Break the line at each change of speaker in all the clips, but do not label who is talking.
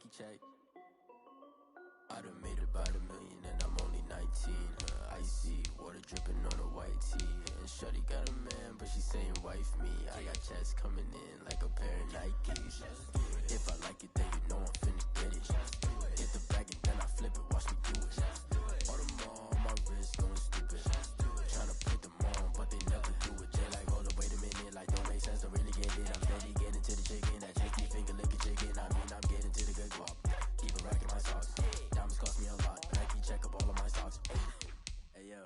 Nike check. I done made about $1 million and I'm only 19. Icy, water dripping on a white tee. And shorty got a man, but she saying wife me. I got checks coming in like a pair of Nikes. If I like it, then you know I'm finna get it. Get the bag and then I flip it, watch me do it. All them on my wrist going stupid. Tryna put them on, but they never do it. They like, hold up, wait a minute, like don't make sense to really get it. I'm steady getting to the chicken, that cheeky finger licking chicken. I mean, I'm getting to the good guap. Keep a rack in my socks. Diamonds cost me a lot. Nike check up all of my stocks. Hey yo,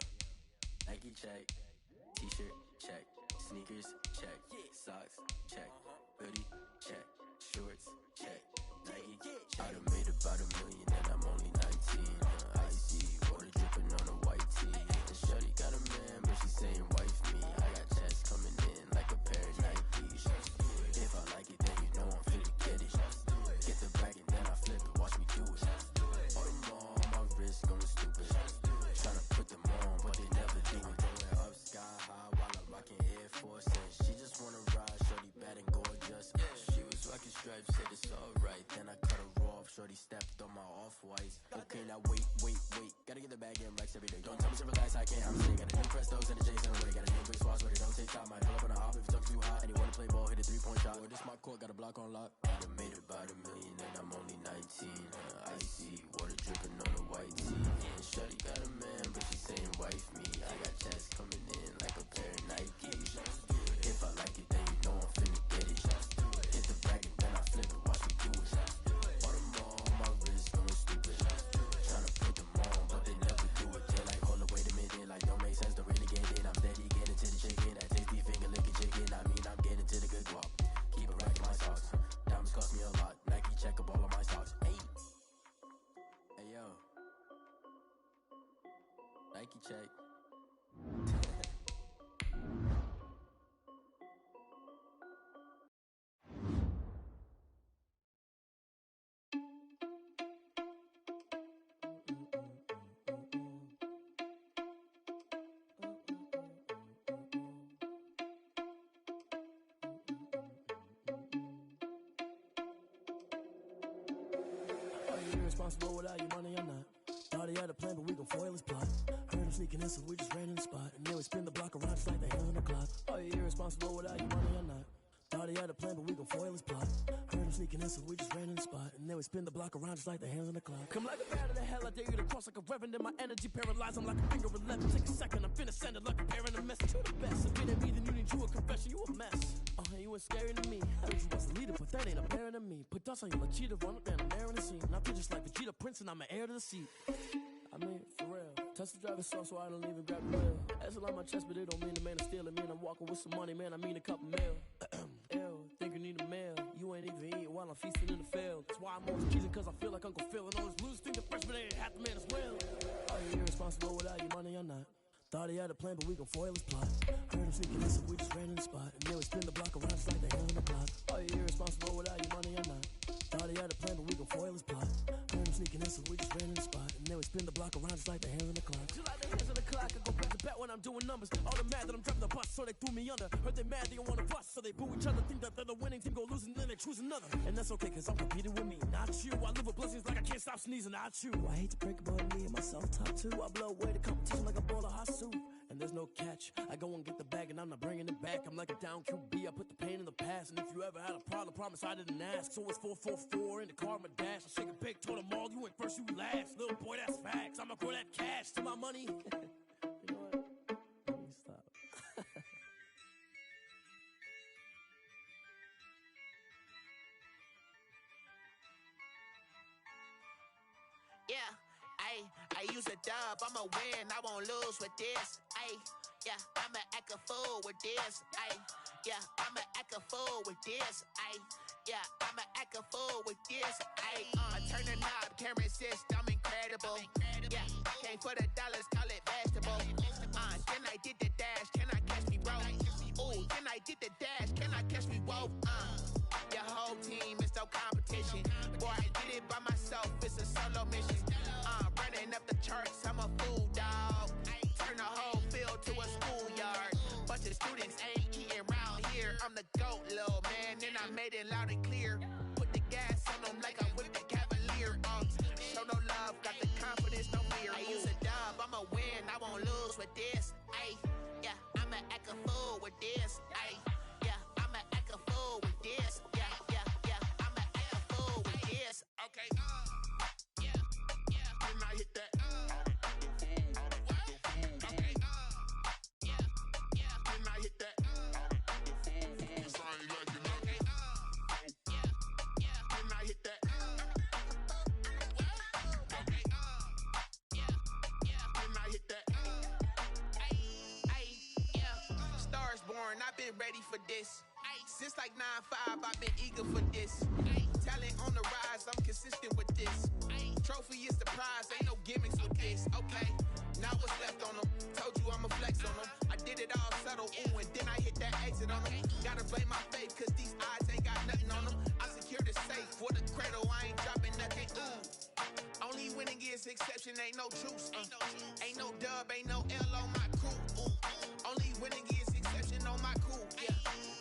Nike check. T-shirt check. Sneakers check. Socks check. Hoodie check. Shorts check. Nike check. I done made about $1 million and I'm only 19. Icy, water dripping on a white tee. And shorty got a man, but she saying wife me. I got checks coming in like a pair of Nikes. If I like it, then you know I'm finna get it. Get the bag and then I flip it, watch me do it. All them on my wrist going stupid. Tryna put them on, but they never do it. Going up sky high while I'm rocking Air Force. And she just wanna ride, shorty bad and gorgeous. She was rocking stripes, said it's alright. Then I cut her off, shorty stepped on my off-whites. Okay, now wait. Gotta get the bag in racks every day. Don't tell me to relax, I can't. I'm saying, got a new Prestos and a Jason Way. Got a new big swass, but it don't take time. Might pull up on a hop if it talks too hot. And you wanna play ball, hit a 3-point shot. Or this my court, got a block on lock. I done made about $1 million and I'm only 19. Icy, water dripping on a white tee. And shorty got a man, but she saying wife me. I got checks coming in like a pair of Nikes. If I like it, then you know I'm finna get it. Hit the bag and then I flip it, watch me do it. All them on my wrist going stupid. Tryna put them on, but they never do it. They like, hold up, wait a minute, like don't make sense to really get it. I'm steady getting to the chicken, that tasty finger licking chicken. I mean, I'm getting to the good guap. Keep a rack in my socks. Diamonds cost me a lot. Nike check up all of my stocks. Hey yo, Nike check.
Irresponsible without your money or not. Thought he had a plan, but we gon' foil his plot. Heard him sneaking in, so we just ran in the spot. And then we spin the block around just like the hand on the clock. Are you irresponsible without your money or not? Thought he had a plan, but we gon' foil his plot. Heard him sneaking in, so we just ran in the spot. And then we spin the block around just like the hands on the clock. Come like a bat of the hell, I dare you to cross like a reverend. And my energy paralyzed, I'm like a finger 11. Take a second, I'm finna send it like a parent a message. You the best, if it ain't me, then you need you a confession. You a mess. You ain't scary to me. I heard you was a leader, but that ain't apparent to me. Put dust on you like cheetah, run up down the air in the scene. I feel just like Vegeta Prince and I'm an heir to the seat. I mean, for real. Touch the driver's soft so I don't even grab the wheel. That's on my chest, but it don't mean the man is stealing. Mean I'm walking with some money, man, I mean a couple mil. Ew, think you need a meal. You ain't even eating while I'm feasting in the field. That's why I'm always cheesing, cause I feel like Uncle Phil. And all those losers think the freshman ain't half the man as well. Are you irresponsible without your money or not? Thought he had a plan, but we gon' foil his plot. Heard him sneaking in, so we just ran in the spot. And then we spin the block around just like the hand on the clock. Are you irresponsible without your money or not? Thought he had a plan, but we gon' foil his plot. Heard him sneaking in, so we just ran in the spot. And then we spin the block around just like the hands on the clock. Just like the hands on the clock, I go back to bet when I'm doing numbers. All the mad that I'm driving the bus, so they threw me under. Heard they mad, they don't wanna bust, so they boo each other. Think that they're the winning team, go losing, then they choose another. And that's okay, cause I'm competing with me, not you. I live with blessings like I can't stop sneezing, not you. I hate to break it, but me and myself top two. I blow away the competition like a bowl of hot soup. And there's no catch. I go and get the bag and I'm not bringing it back. I'm like a down QB, I put the pain in the past. And if you ever had a problem, promise I didn't ask. So it's 444 in the car, my dash. I shake a big, told them all, you went first, you last. Little boy, that's facts. I'ma grow that cash to my money. You know what? Let me stop.
Yeah, I use a dub, I'ma win, I won't lose with this. Yeah, I'ma act a fool with this. Yeah, I'ma act a fool with this. Yeah, I'ma act a fool with this. I turn the knob, can't resist, I'm incredible. Yeah, came for the dollars, call it vegetable. Then I did the dash, can I catch me, bro? Ooh, then I did the dash, can I catch me, whoa? Your whole team is no competition. Boy, I did it by myself, it's a solo mission. Running up the charts, I'm a fool, dog. Turn the whole field to a schoolyard. Bunch of students ain't eating round here. I'm the GOAT, little man, and I made it loud and clear. Put the gas on them like I'm with the Cavaliers. been ready for this. Since like 9-5, I've been eager for this. Talent on the rise, I'm consistent with this. Trophy is the prize, ain't no gimmicks with this. Okay, now what's left on them? Told you I'ma flex on them. I did it all subtle, ooh, and then I hit that exit on them. Gotta blame my faith, cause these eyes ain't got nothing on them. I secured the safe for the cradle, I ain't dropping nothing, ooh. Only winning is exception, ain't no truce. Ain't no dub, ain't no L on my crew. Ooh. Only winning is exception on my crew. Yeah.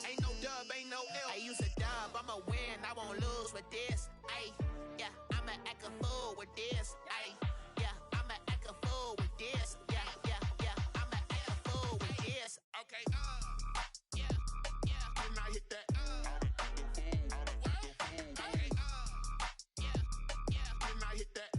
Ain't no dub, ain't no L. I use a dub, I'ma win, I won't lose with this. Ay, yeah, I'ma act a fool with this. Ay, yeah, I'ma act a fool with this. Yeah, yeah, yeah, I'ma act a fool with this. Okay, yeah, yeah, didn't I hit that? Okay, yeah, yeah, didn't I hit that?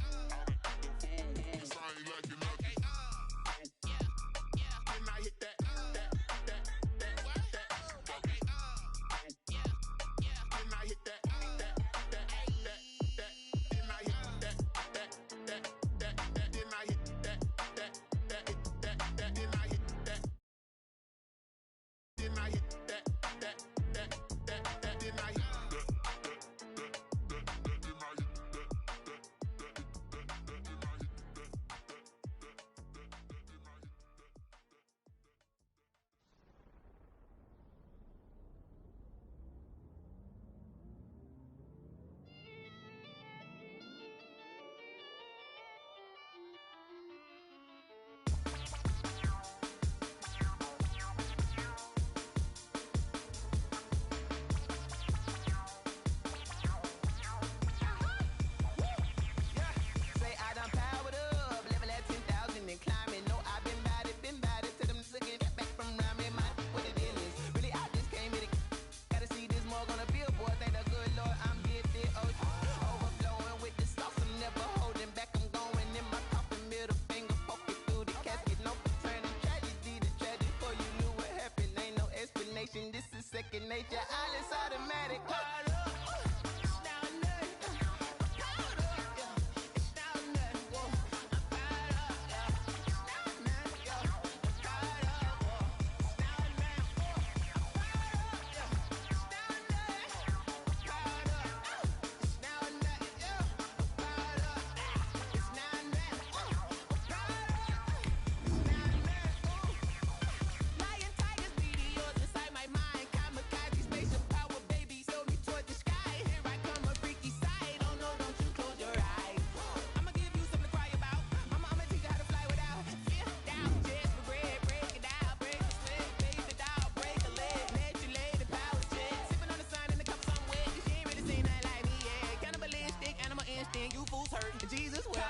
Second nature, all is automatic. Jesus will.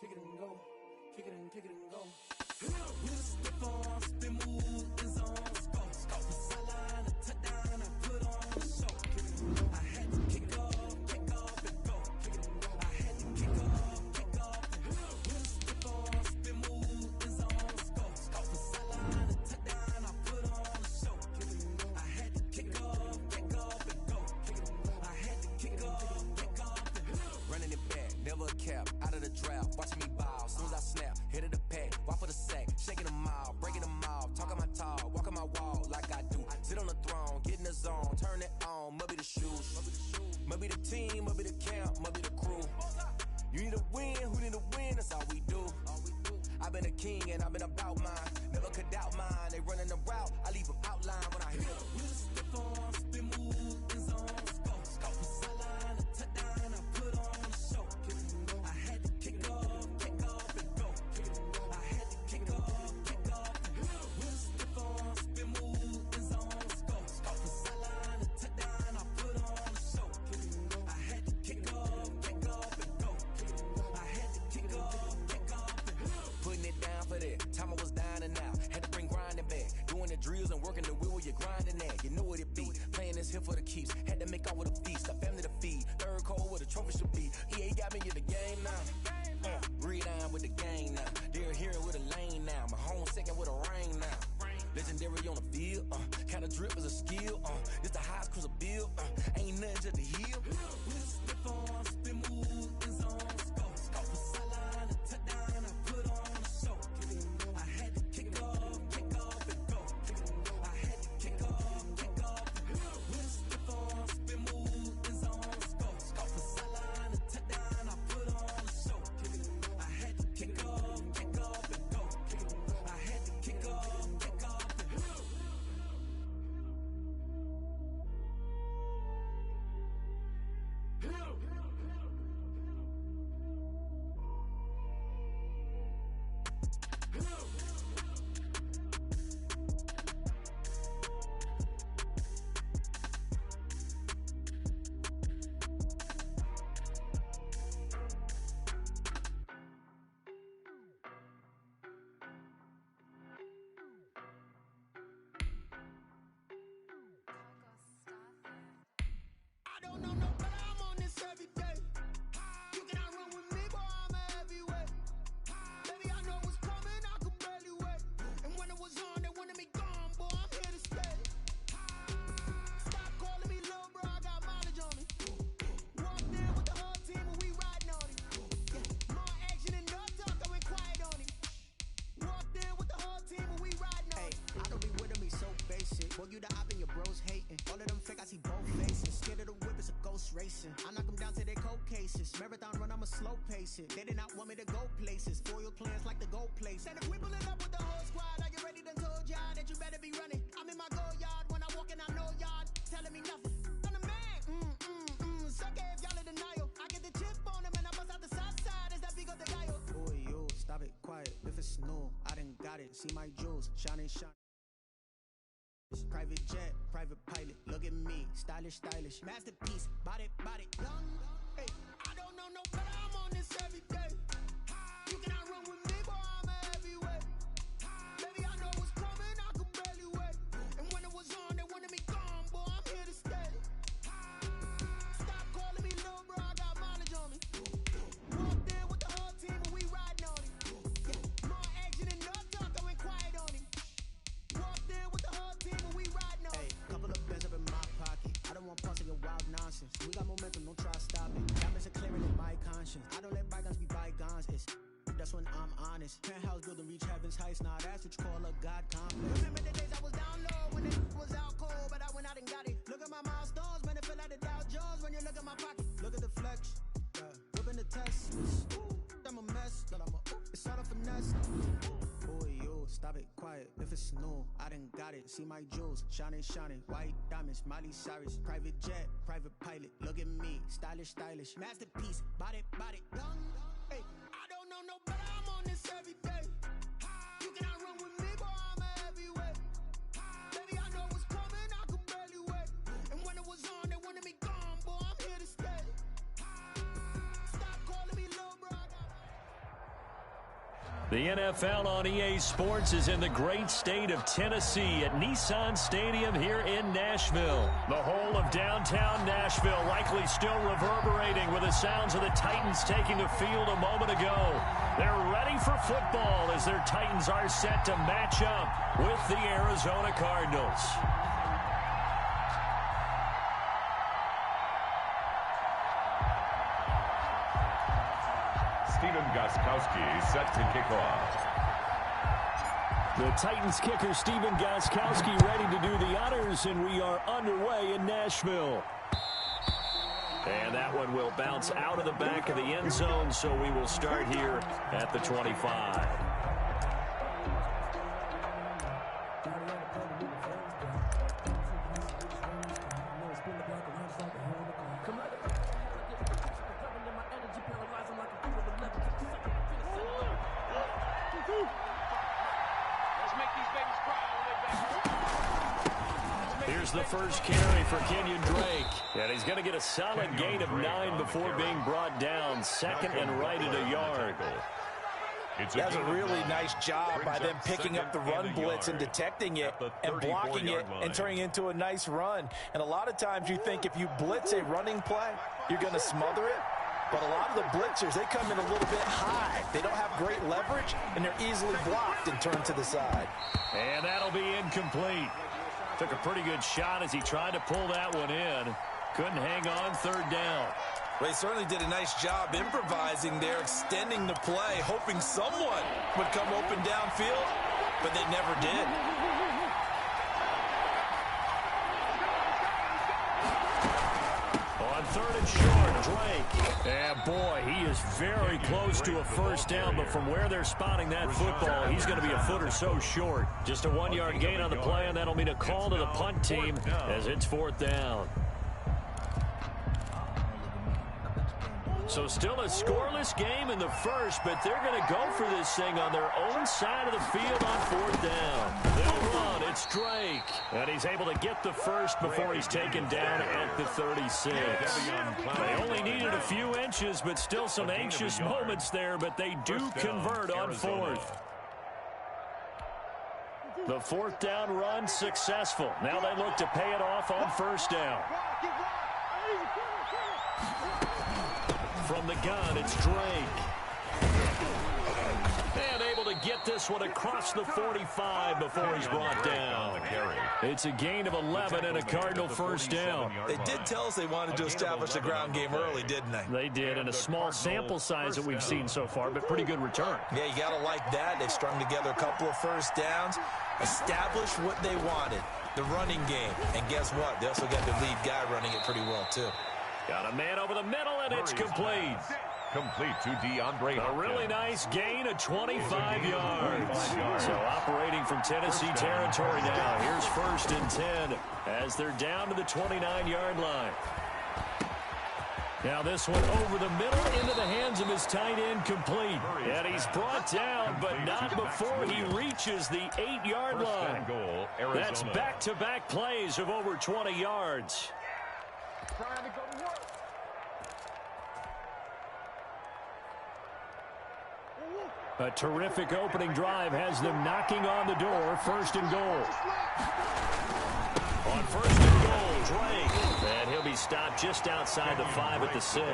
Kick it and go, kick it and go. Wrist the ball, spin move, is on, go. Sideline, a touchdown, I put on the show. I had to kick off and go. I had to kick off and go. Wrist the ball, spin move, is on, go. Sideline, a touchdown, I put on the show. I had to kick off and go. I had to kick off and go.
Running it back, never a cap, out of the draft, watching me ball, soon as I snap, hit of the pack, walk for the sack, shaking them all, might be the shoes. Might be the team, might be the camp, might be the crew. You need a win, who need a win, that's all we do. I've been a king and I've been about mine. Never could doubt mine. They running the route, I leave them outline when I hit them.
You step on, spin, move, in zone, scope. From sideline to touchdown, I put on a show. I had to kick off and go. I had to kick off and go. You step on, spin, move, in zone, scope. From sideline to touchdown, I put on a show. I had to kick off and go. I had to kick off and go.
Putting it down for that. Time I was down and out. Had to bring grinding back. Doing the drills and working the wheel where you're grinding at. You know what it be. Playing this here for the keeps. Had to make off with a feast. A family to feed. Third cold where the trophy should be. EA got me in the game now. Breathe down with the game now. They're here with a lane now. My home second with a rain now. Legendary on the field. Kind of drip is a skill. This the highest cruiser bill. Ain't nothing just the hill.
Step on, spin, move, in zone, scope. From sideline to touchdown, I put on a show. I had to kick off and go. I had to kick off and go. Step on, spin, move, in zone, scope. From sideline to touchdown, I put on a show. I had to kick off and go. I had to kick off and go.
I don't know no better, I'm on this every day. You cannot run with me, boy, I'm a heavyweight. Baby, I know what's coming, I could barely wait. And when it was on, they wanted me gone, boy, I'm here to stay. Stop calling me little bro, I got mileage on me. Walked in with the whole team and we riding on it. More action and no talk, I went quiet on it. Walked in with the whole team and we riding on it.
I don't be with him, he's so basic. Boy, you the op and your bros hating. All of them fake, I see both faces. Scared of the whip, it's a ghost racing. I knock them down to their cold cases. Marathon run, I'ma slow pace it. They did not want me to go places. Foil plans like the gold place.
And if we pulling up with the whole squad, I get ready to told y'all that you better be running. I'm in my go yard, when I walk in, I know y'all telling me nothing. I'm the man, suck it if y'all in denial. I get the chip on them and I bust out the south side, is that big of the guy?
Boy, yo, stop it, quiet. If it's new, I done got it. See my jewels, shining, shining. Private jet, private pilot, look at me, stylish, masterpiece, body, young.
Hey, I don't know no better, I'm on this every day. You cannot run with me, boy, I'm a heavyweight. Baby, I know what's coming, I could barely wait. And when it was on, they wanted me gone, boy, I'm here to stay. Stop calling me little bro, I got mileage on me. Walked in with the whole team and we riding on it. More action and no talk, I went quiet on it. Walked in with the whole team and we riding on it.
Couple of bands up in my pocket. I don't want parts of your wild nonsense. We got momentum, don't try to stop it. Diamonds are clearing in my conscience. I don't let bygones be bygones. That's when I'm honest. Penthouse building, reach heaven's heights. Nah, that's what you call a God complex.
Remember the days I was down low when it was out cold, but I went out and got it. Look at my milestones, man, it feel like the Dow Jones when you look at my pocket.
Look at the flex. Whipping the test. I'm a mess. It's all a finesse. Boy, yo, stop it, quiet. If it's new, I done got it. See my jewels, shining, white diamonds, Miley Cyrus. Private jet, private pilot. Look at me, stylish, masterpiece, body, young.
Hey, I don't know no better, I'm on this every day. You cannot run with me, boy, I'm a heavyweight. Baby, I know what's coming, I could barely wait. And when it was on, they wanted me gone, boy, I'm here to stay. Stop calling me little bro.
The NFL on EA Sports is in the great state of Tennessee at Nissan Stadium here in Nashville. The whole of downtown Nashville likely still reverberating with the sounds of the Titans taking the field a moment ago. They're ready for football as their Titans are set to match up with the Arizona Cardinals.
Steven Gostkowski set to kick off.
The Titans kicker Steven Gostkowski ready to do the honors, and we are underway in Nashville. And that one will bounce out of the back of the end zone, so we will start here at the 25. Here's the first carry for Kenyon Drake. And he's going to get a solid gain of 9 before being brought down. Second and right at a yard.
That's a really nice job by them picking up the run blitz and detecting it and blocking it and turning it into a nice run. And a lot of times you think if you blitz a running play, you're going to smother it. But a lot of the blitzers, they come in a little bit high. They don't have great leverage, and they're easily blocked and turned to the side.
And that'll be incomplete. Took a pretty good shot as he tried to pull that one in. Couldn't hang on, third down.
Well, he certainly did a nice job improvising there, extending the play, hoping someone would come open downfield, but they never did.
On third and short, Drake. And boy, he is very close to a first down, but from where they're spotting that football, he's going to be a foot or so short. Just a 1-yard gain on the play, and that'll mean a call to the punt team as it's fourth down. So still a scoreless game in the first, but they're going to go for this thing on their own side of the field on fourth down. They'll run. It's Drake. And he's able to get the first before he's taken down at the 36. They only needed a few inches, but still some anxious moments there, but they do convert on fourth. The fourth down run successful. Now they look to pay it off on first down. From the gun, it's Drake. And able to get this one across the 45 before he's brought down. It's a gain of 11 and a Cardinal first down.
They did tell us they wanted to establish the ground game early, didn't they?
They did, and a small sample size that we've seen so far, but pretty good return.
Yeah, you got to like that. They've strung together a couple of first downs, established what they wanted, the running game. And guess what? They also got the lead guy running it pretty well, too.
Got a man over the middle, and it's complete.
Complete to DeAndre
A really nice gain of 25 yards. So operating from Tennessee territory now. Here's first and 10 as they're down to the 29-yard line. Now this one over the middle into the hands of his tight end, complete. And he's brought down, but not before he reaches the 8-yard line. That's back-to-back plays of over 20 yards.
Trying to go to work.
A terrific opening drive has them knocking on the door. First and goal. On first and goal, Drake. And he'll be stopped just outside the 5 at the 6.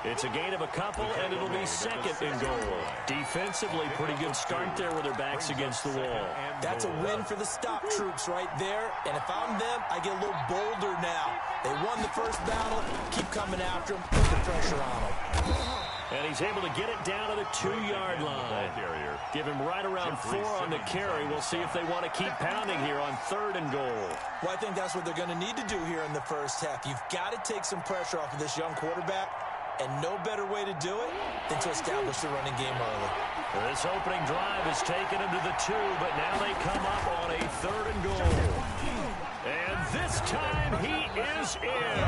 It's a gain of a couple, and it'll be second and goal. Defensively, pretty good start there with their backs against the wall.
That's a win for the stop troops right there. And if I'm them, I get a little bolder now. They won the first battle. Keep coming after them. Put the pressure on them.
And he's able to get it down to the 2-yard line. Give him right around 4 on the carry. We'll see if they want to keep pounding here on third and goal.
Well, I think that's what they're going to need to do here in the first half. You've got to take some pressure off of this young quarterback, and no better way to do it than to establish the running game early.
This opening drive is taken into the 2, but now they come up on a third and goal. And this time he is in.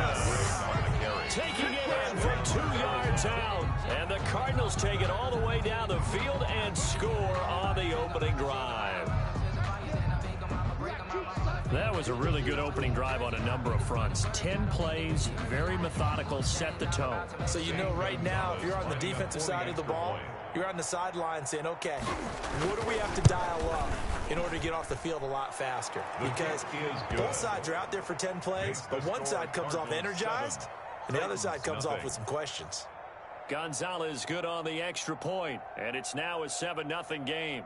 Taking it in from 2 yards out. And the Cardinals take it all the way down the field and score on the opening drive. That was a really good opening drive on a number of fronts. 10 plays, very methodical, set the tone.
So you know right now, if you're on the defensive side of the ball, you're on the sideline saying, okay, what do we have to dial up in order to get off the field a lot faster? Because both sides are out there for 10 plays, but one side comes off energized, and the other side comes off with some questions.
Gonzalez good on the extra point, and it's now a 7-0 game.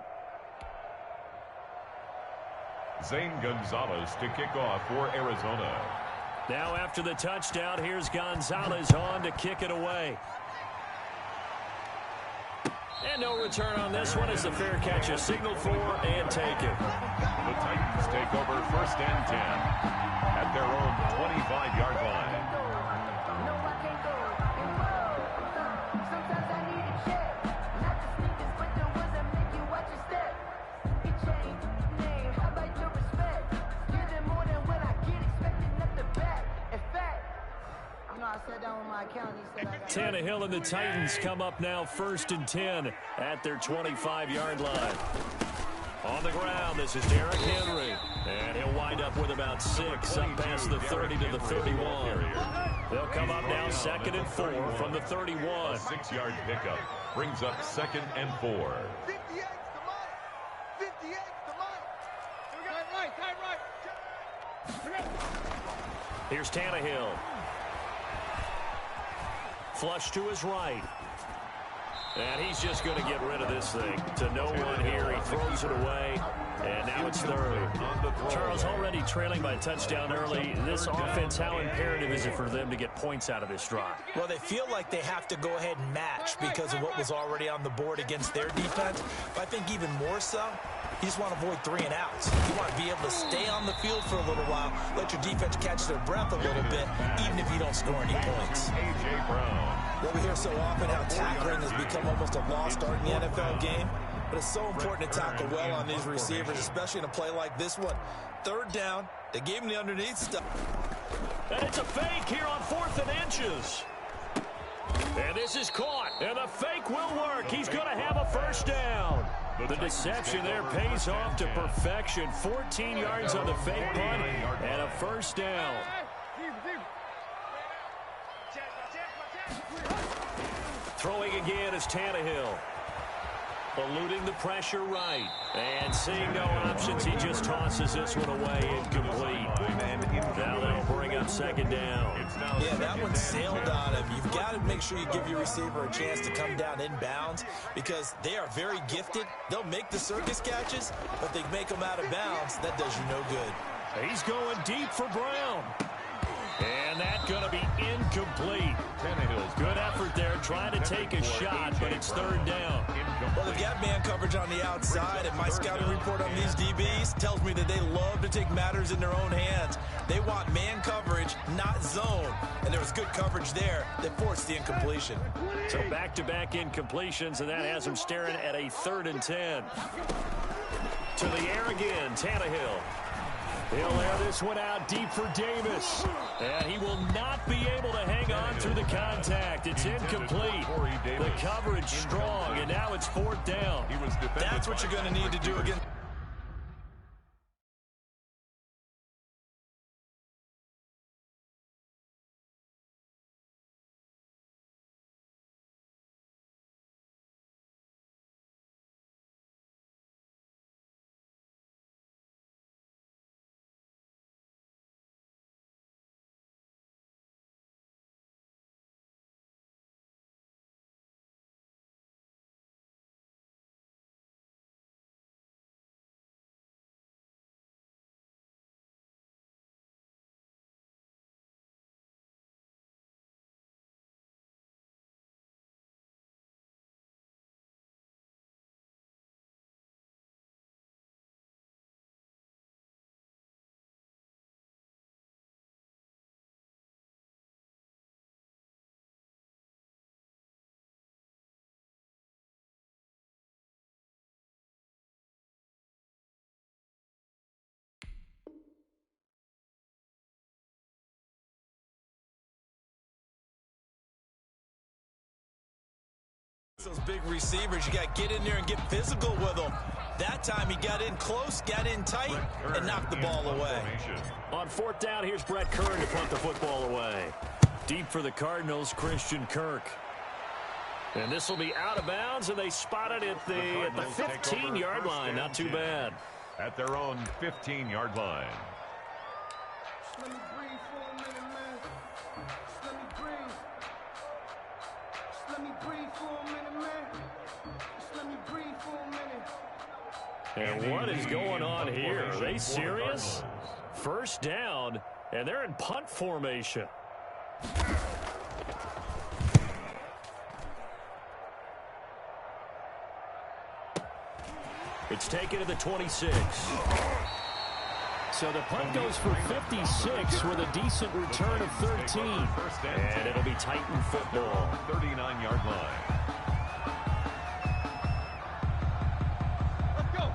Zane Gonzalez to kick off for Arizona.
Now after the touchdown, here's Gonzalez on to kick it away. And no return on this one as the fair catch is signaled for and taken.
The Titans take over 1st and 10 at their own 25-yard line.
Tannehill and the Titans come up now 1st and 10 at their 25-yard line. On the ground, this is Derrick Henry. And he'll wind up with about 6 up past the 30 to the 31. They'll come up now 2nd and 4 from the 31.
A 6-yard pickup brings up 2nd and 4.
58 the right.
Here's Tannehill. Flush to his right. And he's just going to get rid of this thing. To no one here. He throws it away. And now it's 3rd. Charles, already trailing by a touchdown early. This offense, how imperative is it for them to get points out of this drive?
Well, they feel like they have to go ahead and match because of what was already on the board against their defense. But I think even more so, you just want to avoid 3 and outs. You want to be able to stay on the field for a little while, let your defense catch their breath a little bit, even if you don't score any points.
A.J. Brown.
Well, we hear so often how tackling has become almost a lost art in the NFL game. But it's so important to tackle well on these receivers, especially in a play like this one. 3rd down, they gave him the underneath stuff.
And it's a fake here on 4th and inches. And this is caught, and the fake will work. He's going to have a 1st down. The deception there pays off to perfection. 14 yards on the fake punt and a 1st down. Throwing again is Tannehill. Eluding the pressure right. And seeing no options, he just tosses this one away incomplete. Now they'll bring up 2nd down.
Yeah, that one sailed on him. You've got to make sure you give your receiver a chance to come down inbounds because they are very gifted. They'll make the circus catches, but they make them out of bounds. That does you no good.
He's going deep for Brown. And that's going to be incomplete. Good effort there, trying to take a shot, but it's 3rd down.
Well, they've got man coverage on the outside, and my scouting report on these DBs tells me that they love to take matters in their own hands. They want man coverage, not zone. And there was good coverage there that forced the incompletion.
So back-to-back incompletions, and that has them staring at a 3rd and 10. To the air again, Tannehill. He'll air this one out deep for Davis. And he will not be able to hang on through the contact. It's incomplete. The coverage strong, and now it's 4th down.
That's what you're going to need to do again. Those big receivers, you got to get in there and get physical with them. That time he got in close, got in tight, and knocked the ball away.
On 4th down, here's Brett Kern to punt the football away. Deep for the Cardinals, Christian Kirk. And this will be out of bounds, and they spot it at the 15-yard line. Not too bad.
At their own 15-yard line.
Let me breathe for a minute, man. Let me breathe. Let me breathe for a minute, man. Let me breathe for a minute.
And what is going on here? Are they serious? 1st down, and they're in punt formation. It's taken to the 26. So the punt goes for 56 with a decent return of 13. And it'll be Titan football.
39-yard line.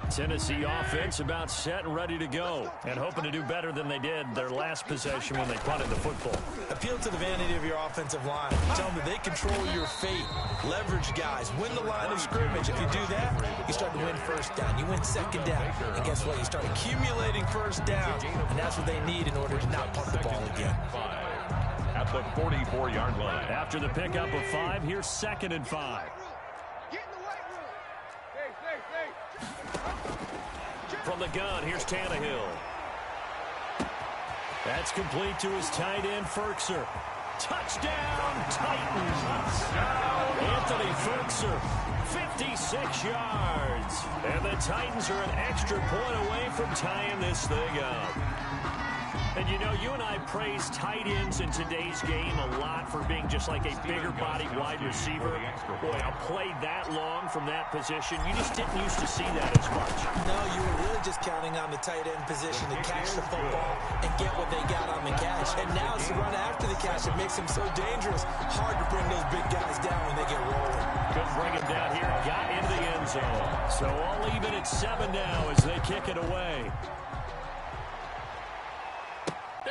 Tennessee offense about set and ready to go, and hoping to do better than they did their last possession when they punted the football.
Appeal to the vanity of your offensive line. Tell them that they control your fate. Leverage guys. Win the line of scrimmage. If you do that, you start to win first down. You win second down. And guess what? You start accumulating first down. And that's what they need in order to not punt the ball again.
At the 44-yard line.
After the pickup of 5, here's 2nd and 5. From the gun, here's Tannehill. That's complete to his tight end, Ferkser. Touchdown, Titans. Anthony Ferkser, 56 yards. And the Titans are an extra point away from tying this thing up. And, you know, you and I praise tight ends in today's game a lot for being just like a bigger body wide receiver. Boy, a play that long from that position, you just didn't used to see that as much.
No, you were really just counting on the tight end position to catch the football and get what they got on the catch. And now it's the run after the catch that makes him so dangerous. Hard to bring those big guys down when they get rolling.
Couldn't bring him down here. Got into the end zone. So all even at 7 now as they kick it away.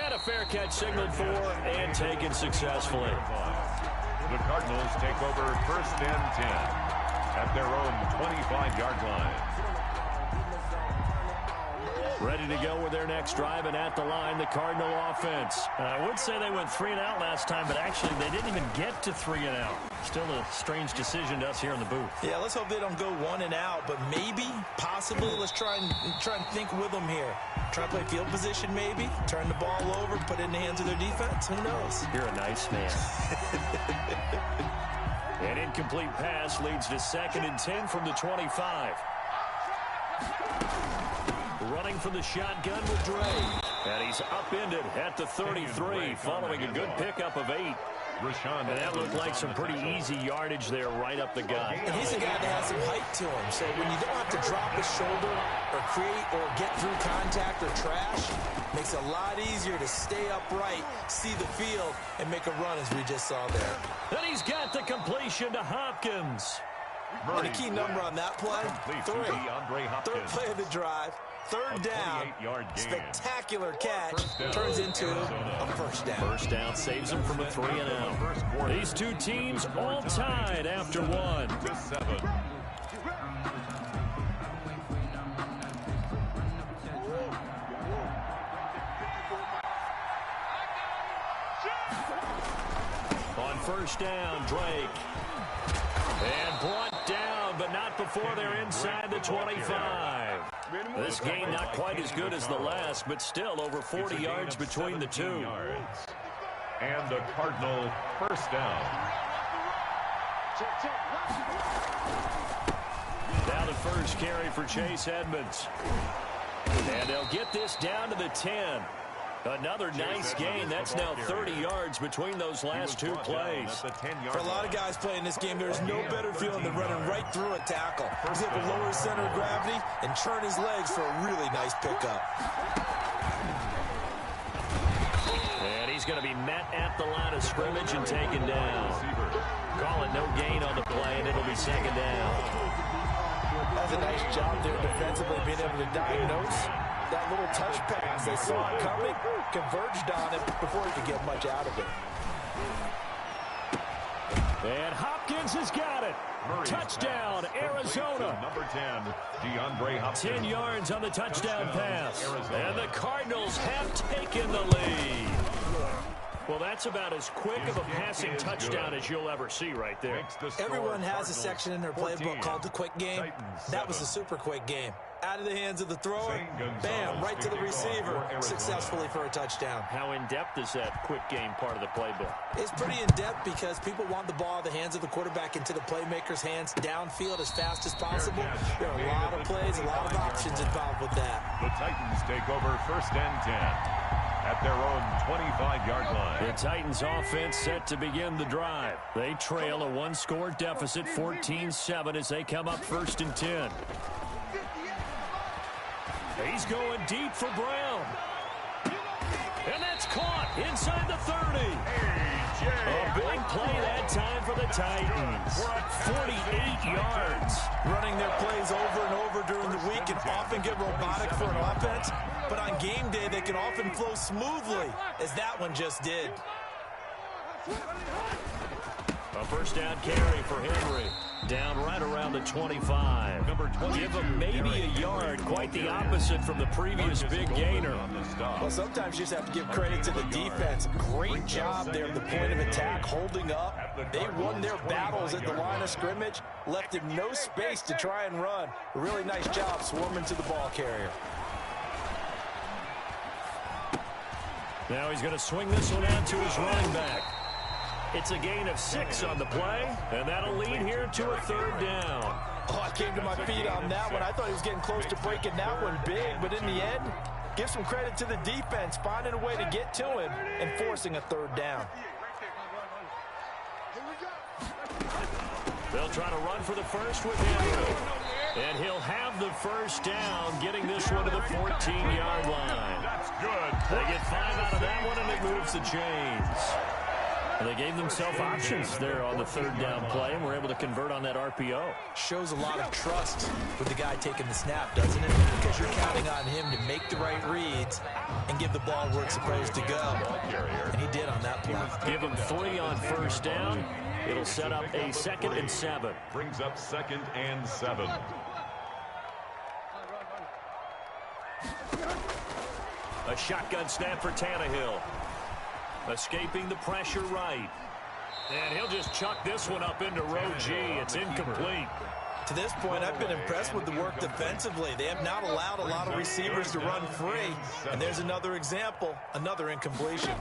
And a fair catch signaled for and taken successfully.
The Cardinals take over 1st and 10 at their own 25-yard line.
Ready to go with their next drive, and at the line, the Cardinal offense. I would say they went 3 and out last time, but actually they didn't even get to 3 and out. Still a strange decision to us here in the booth.
Yeah, let's hope they don't go 1 and out, but maybe, possibly, let's try and think with them here. Try to play field position maybe, turn the ball over, put it in the hands of their defense. Who knows?
You're a nice man. An incomplete pass leads to 2nd and 10 from the 25. Running from the shotgun with Drake. And he's upended at the 33 following a good pickup of 8. And that looked like some pretty easy yardage there right up the gut.
And he's a guy that has some height to him. So when you don't have to drop his shoulder or create or get through contact or trash, makes it a lot easier to stay upright, see the field, and make a run as we just saw there.
Then he's got the completion to Hopkins.
And the key number on that play, 3. Third play of the drive. 3rd down, spectacular catch, turns into a first down.
First down saves them from a 3 and out. These two teams all tied after 1. On first down, Drake. And brought down, but not before they're inside the 25. This game not quite as good as the last, but still over 40 yards between the two.
And the Cardinal first down.
Now the first carry for Chase Edmonds. And they'll get this down to the 10. Another nice gain. That's now 30 yards between those last 2 plays.
For a lot of guys playing this game, there's no better feeling than running right through a tackle. He's able to lower his center of gravity and turn his legs for a really nice pickup.
And he's going to be met at the line of scrimmage and taken down. Call it no gain on the play, and it'll be 2nd down.
That's a nice job there defensively, being able to diagnose that little touch pass. They saw it coming, converged on it before he could get much out of it.
And Hopkins has got it. Touchdown, Arizona.
Number 10, DeAndre Hopkins.
10 yards on the touchdown pass. And the Cardinals have taken the lead. Well, that's about as quick of a passing touchdown as you'll ever see right there.
Everyone has a section in their playbook called the quick game. That was a super quick game. Out of the hands of the thrower, bam, right to the receiver, successfully for a touchdown.
How in-depth is that quick game part of the playbook?
It's pretty in-depth because people want the ball out of the hands of the quarterback into the playmaker's hands downfield as fast as possible. There are a lot of plays, a lot of options involved with that.
The Titans take over 1st and 10 at their own 25-yard line.
The Titans offense set to begin the drive. They trail a 1-score deficit, 14-7, as they come up 1st and 10. He's going deep for Brown. And that's caught inside the 30. A big play that time for the Titans. 48 yards.
Running their plays over and over during the week can often get robotic for an offense, but on game day they can often flow smoothly, as that one just did.
A first down carry for Henry. Down right around the 25. Give him maybe a yard. Quite the opposite from the previous big gainer.
Well, sometimes you just have to give credit to the defense. Great job there at the point of attack, holding up. They won their battles at the line of scrimmage, left him no space to try and run. A really nice job swarming to the ball carrier.
Now he's going to swing this one out to his running back. It's a gain of 6 on the play, and that'll lead here to a third down.
Oh, I came to my feet on that one. I thought he was getting close to breaking that one big, but in the end, give some credit to the defense, finding a way to get to him and forcing a third down.
They'll try to run for the first with Henry. And he'll have the first down, getting this one to the 14-yard line.
That's good.
They get 5 out of that one, and it moves the chains. And they gave themselves options there on the third down play, and were able to convert on that RPO.
Shows a lot of trust with the guy taking the snap, doesn't it? Because you're counting on him to make the right reads and give the ball where it's supposed to go. And he did on that play.
Give him 3 on first down. It'll set up a 2nd and 7.
Brings up 2nd and 7.
A shotgun snap for Tannehill. Escaping the pressure right. And he'll just chuck this one up into row G. It's incomplete.
To this point, I've been impressed with the work defensively. They have not allowed a lot of receivers to run free. And there's another example, another incompletion.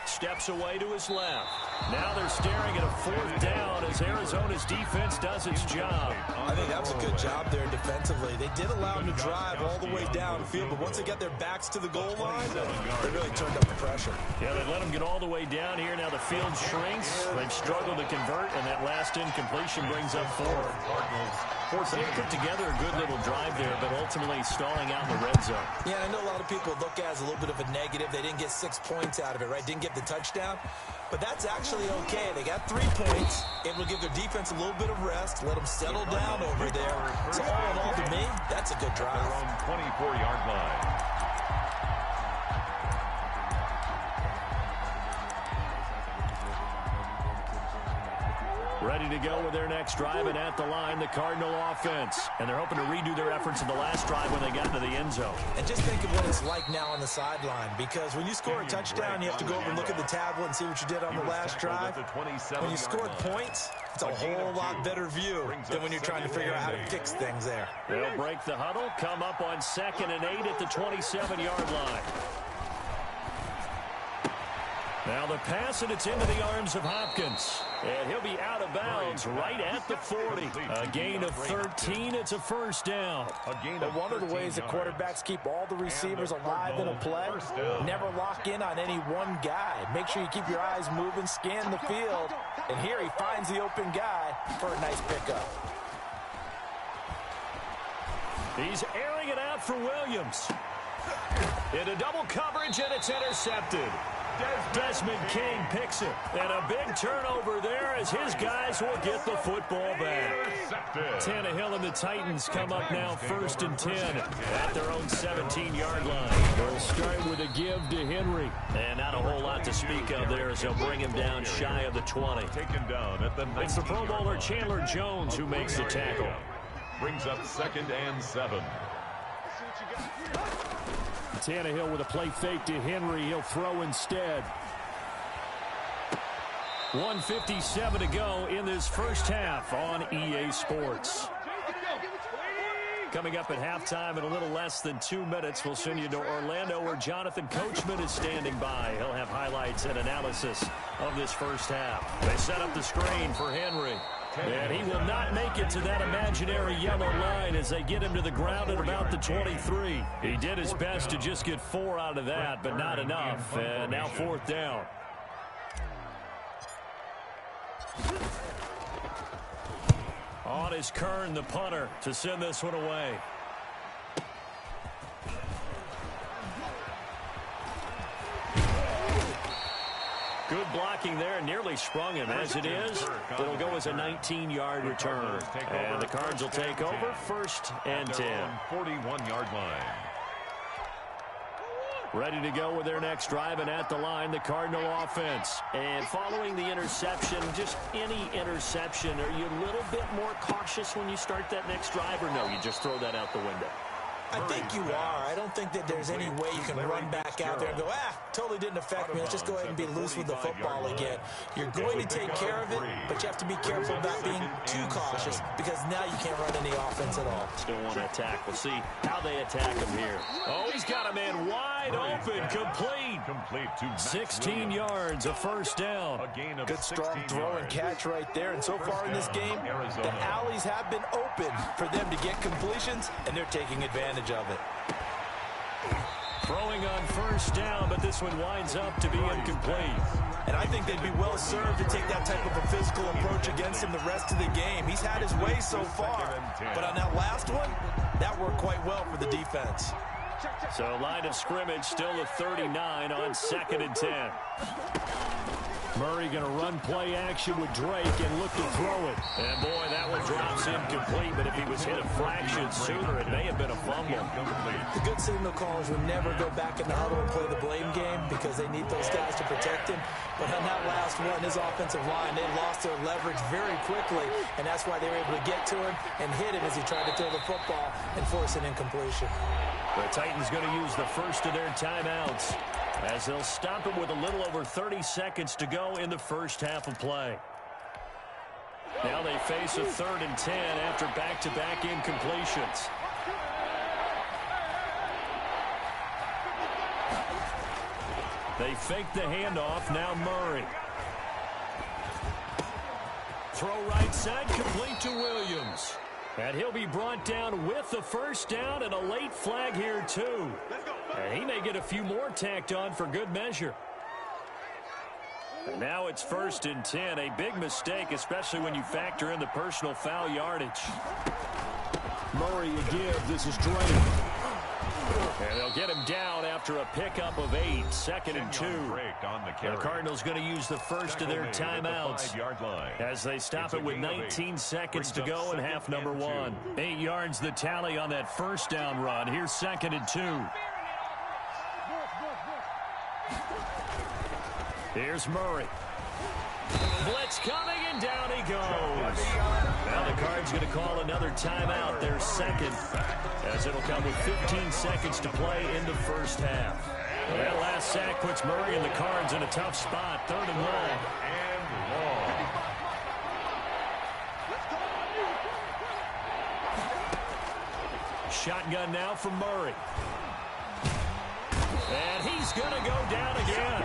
Steps away to his left. Now they're staring at a 4th down as Arizona's defense does its job.
I think that was a good job there defensively. They did allow them to drive all the way downfield, but once they got their backs to the goal line, they really turned up the pressure.
Yeah, they let them get all the way down here. Now the field shrinks. They've struggled to convert, and that last incompletion brings up 4. So they put together a good little drive there, but ultimately stalling out in the red zone.
Yeah, I know a lot of people look at it as a little bit of a negative. They didn't get 6 points out of it, right? Didn't get the touchdown. But that's actually okay. They got 3 points, able to give their defense a little bit of rest, let them settle down over there. So all in all, to me, that's a good drive.
Their own 24-yard line.
Ready to go with their next drive, and at the line, the Cardinal offense. And they're hoping to redo their efforts in the last drive when they got into the end zone.
And just think of what it's like now on the sideline, because when you score a touchdown, you have to go over and look at the tablet and see what you did on the last drive. When you scored points, it's a whole lot better view than when you're trying to figure out how to fix things there.
They'll break the huddle, come up on 2nd and 8 at the 27-yard line. Now the pass, and it's into the arms of Hopkins. And he'll be out of bounds right at the 40. A gain of 13. It's a first down.
But one of the ways that quarterbacks keep all the receivers alive in a play, never lock in on any one guy. Make sure you keep your eyes moving, scan the field. And here he finds the open guy for a nice pickup.
He's airing it out for Williams. Into double coverage, and it's intercepted. Desmond King picks it. And a big turnover there as his guys will get the football back. Tannehill and the Titans come up now 1st and 10 at their own 17-yard line. They'll start with a give to Henry. And not a whole lot to speak of there as they'll bring him down shy of the 20.
Taken down at the 19.
It's the Pro Bowler Chandler Jones who makes the tackle.
Brings up 2nd and 7.
Tannehill with a play fake to Henry. He'll throw instead. 1:57 to go in this first half on EA Sports. Coming up at halftime in a little less than 2 minutes, we'll send you to Orlando where Jonathan Coachman is standing by. He'll have highlights and analysis of this first half. They set up the screen for Henry. And he will not make it to that imaginary yellow line as they get him to the ground at about the 23. He did his best to just get 4 out of that, but not enough. And now 4th down. On is Kern, the punter, to send this one away. Good blocking there, nearly sprung him. As it is, it'll go as a 19-yard return. And the Cards will take over, 1st and 10.
41-yard line.
Ready to go with their next drive, and at the line, the Cardinal offense. And following the interception, just any interception, are you a little bit more cautious when you start that next drive, or no, you just throw that out the window?
I think you are. I don't think that there's any way you can run back out there and go, totally didn't affect me. Let's just go ahead and be loose with the football again. You're going to take care of it, but you have to be careful about being too cautious because now you can't run any offense at all.
Still want to attack. We'll see how they attack him here. Oh, he's got a man wide open, complete. 16 yards, a 1st down.
Good strong throw and catch right there. And so far in this game, the alleys have been open for them to get completions, and they're taking advantage of it.
Throwing on 1st down, but this one winds up to be incomplete.
And I think they'd be well served to take that type of a physical approach against him the rest of the game. He's had his way so far, but on that last one, that worked quite well for the defense.
So line of scrimmage still a 39 on 2nd and 10. Murray going to run play action with Drake and look to throw it. And boy, that one drops incomplete, but if he was hit a fraction sooner, it may have been a fumble.
The good signal callers would never go back in the huddle and play the blame game because they need those guys to protect him. But on that last one, his offensive line, they lost their leverage very quickly, and that's why they were able to get to him and hit him as he tried to throw the football and force an incompletion.
The Titans going to use the first of their timeouts as they'll stop it with a little over 30 seconds to go in the 1st half of play. Now they face a 3rd and 10 after back-to-back incompletions. They fake the handoff. Now Murray. Throw right side, complete to Williams. And he'll be brought down with the 1st down and a late flag here, too. And he may get a few more tacked on for good measure. And now it's 1st and 10. A big mistake, especially when you factor in the personal foul yardage. Murray a give. This is Drake. And they'll get him down after a pickup of 8. 2nd and 2. The Cardinals going to use the first of their timeouts as they stop it with 19 seconds to go in half number 1. 8 yards the tally on that 1st down run. Here's 2nd and 2. Here's Murray. Blitz coming, and down he goes. Now the Cards going to call another timeout, their 2nd, as it'll come with 15 seconds to play in the 1st half. That last sack puts Murray and the Cards in a tough spot, 3rd and long. Shotgun now from Murray. And he's going to go down again.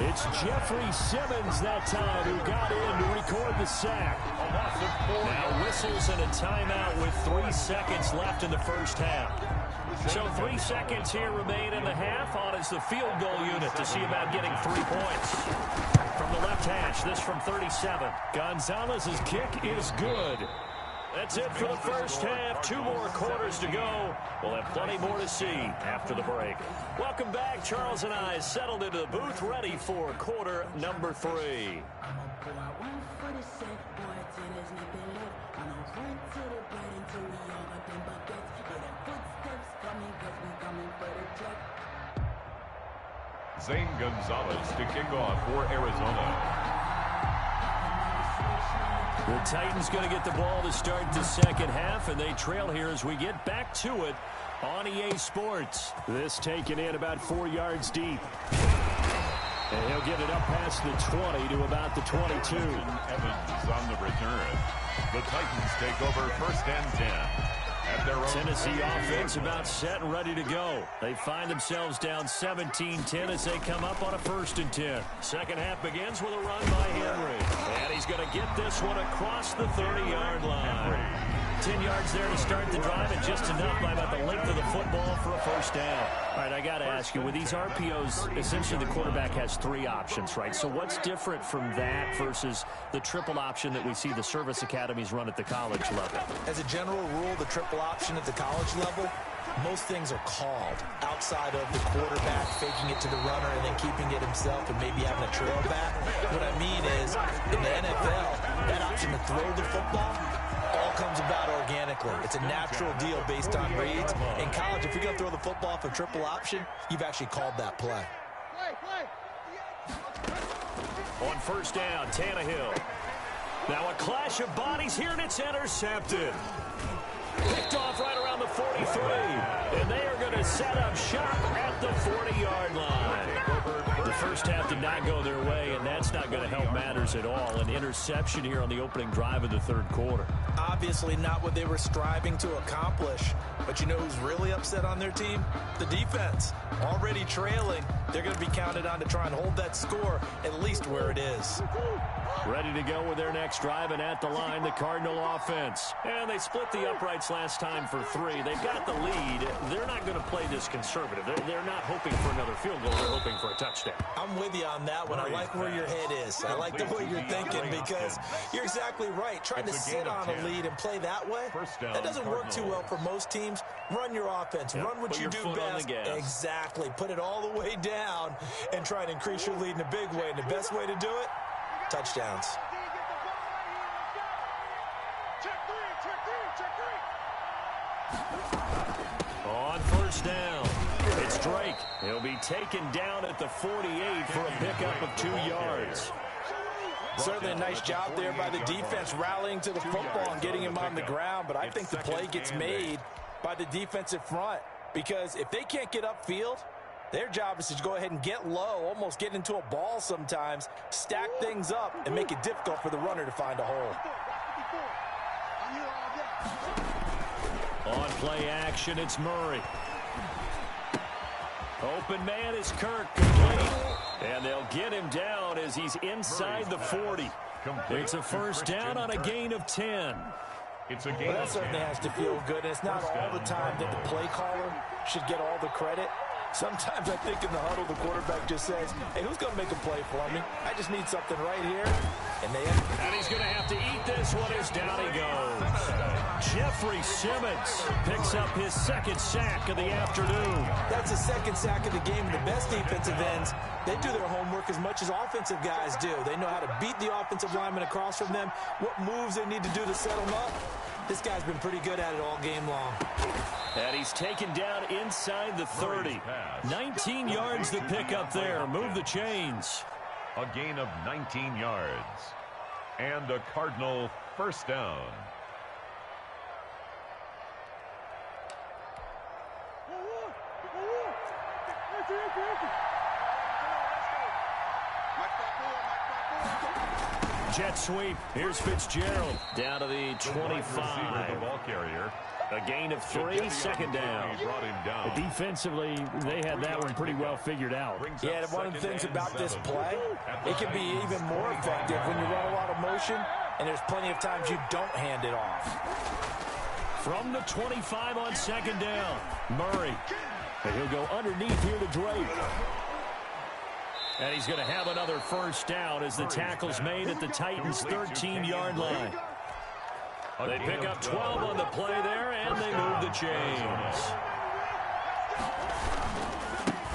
It's Jeffrey Simmons that time who got in to record the sack. Now whistles and a timeout with 3 seconds left in the 1st half. So 3 seconds here remain in the half. On is the field goal unit to see about getting 3 points. From the left hash, this from 37. Gonzalez's kick is good. That's it for the 1st half. 2 more quarters to go. We'll have plenty more to see after the break. Welcome back. Charles and I settled into the booth, ready for quarter number 3.
Zane Gonzalez to kick off for Arizona.
The Titans going to get the ball to start the 2nd half, and they trail here as we get back to it on EA Sports. This taken in about 4 yards deep. And he'll get it up past the 20 to about the 22.
Evans on the return. The Titans take over 1st and 10. At their own
Tennessee offense about set and ready to go. They find themselves down 17-10 as they come up on a 1st and 10. 2nd half begins with a run by Henry. And he's going to get this one across the 30-yard line. 10 yards there to start the drive, and just enough by about the length of the football for a first down. All right, I got to ask you, with these RPOs, essentially the quarterback has 3 options, right? So what's different from that versus the triple option that we see the service academies run at the college level?
As a general rule, the triple option at the college level, most things are called outside of the quarterback faking it to the runner and then keeping it himself and maybe having a trail back. What I mean is, in the NFL, that option to throw the football all comes about organically. It's a natural deal based on reads. In college, if you're going to throw the football for triple option, you've actually called that play.
On first down, Tannehill. Now a clash of bodies here, and it's intercepted. Picked off right around the 43. And they are going to set up shop at the 40-yard line. The first half did not go their way, and that's not going to help matters at all. An interception here on the opening drive of the third quarter.
Obviously not what they were striving to accomplish. But you know who's really upset on their team? The defense. Already trailing. They're going to be counted on to try and hold that score at least where it is.
Ready to go with their next drive, and at the line, the Cardinal offense. And they split the uprights last time for 3. They've got the lead. They're not going to play this conservative. They're not hoping for another field goal. They're hoping for a touchdown.
I'm with you on that one. I like where your head is. I like the way you're thinking because you're exactly right. Trying to sit on a lead and play that way, that doesn't work too well for most teams. Run your offense. Run what you do best. Exactly. Put it all the way down and try and increase your lead in a big way. And the best way to do it, touchdowns.
On first down, it's Drake. He'll be taken down at the 48 for a pickup of 2 yards.
Certainly a nice job there by the defense rallying to the football and getting him on the ground, but I think the play gets made by the defensive front because if they can't get upfield, their job is to go ahead and get low, almost get into a ball sometimes, stack things up, and make it difficult for the runner to find a hole.
On play action, it's Murray. Open man is Kirk, complete. And they'll get him down as he's inside the 40. It's a first down on a gain of 10.
Well, that certainly has to feel good. And it's not all the time that the play caller should get all the credit. Sometimes I think in the huddle, the quarterback just says, hey, who's going to make a play for me? I just need something right here. And
he's going to have to eat this one as down he goes. Jeffrey Simmons picks up his second sack of the afternoon.
That's his second sack of the game. And the best defensive ends, they do their homework as much as offensive guys do. They know how to beat the offensive lineman across from them, what moves they need to do to set them up. This guy's been pretty good at it all game long.
And he's taken down inside the 30. 19 yards to pick up there. Move the chains.
A gain of 19 yards. And a Cardinal first down.
Jet sweep. Here's Fitzgerald down to the 25.
The ball carrier.
A gain of 3, second down. Defensively, they had that one pretty well figured out.
Yeah, one of the things about this play, it can be even more effective when you run a lot of motion, and there's plenty of times you don't hand it off.
From the 25 on second down, Murray. And he'll go underneath here to Drake. And he's going to have another first down as the tackle's made at the Titans' 13-yard line. They pick up 12 on the play there, and they move the chains.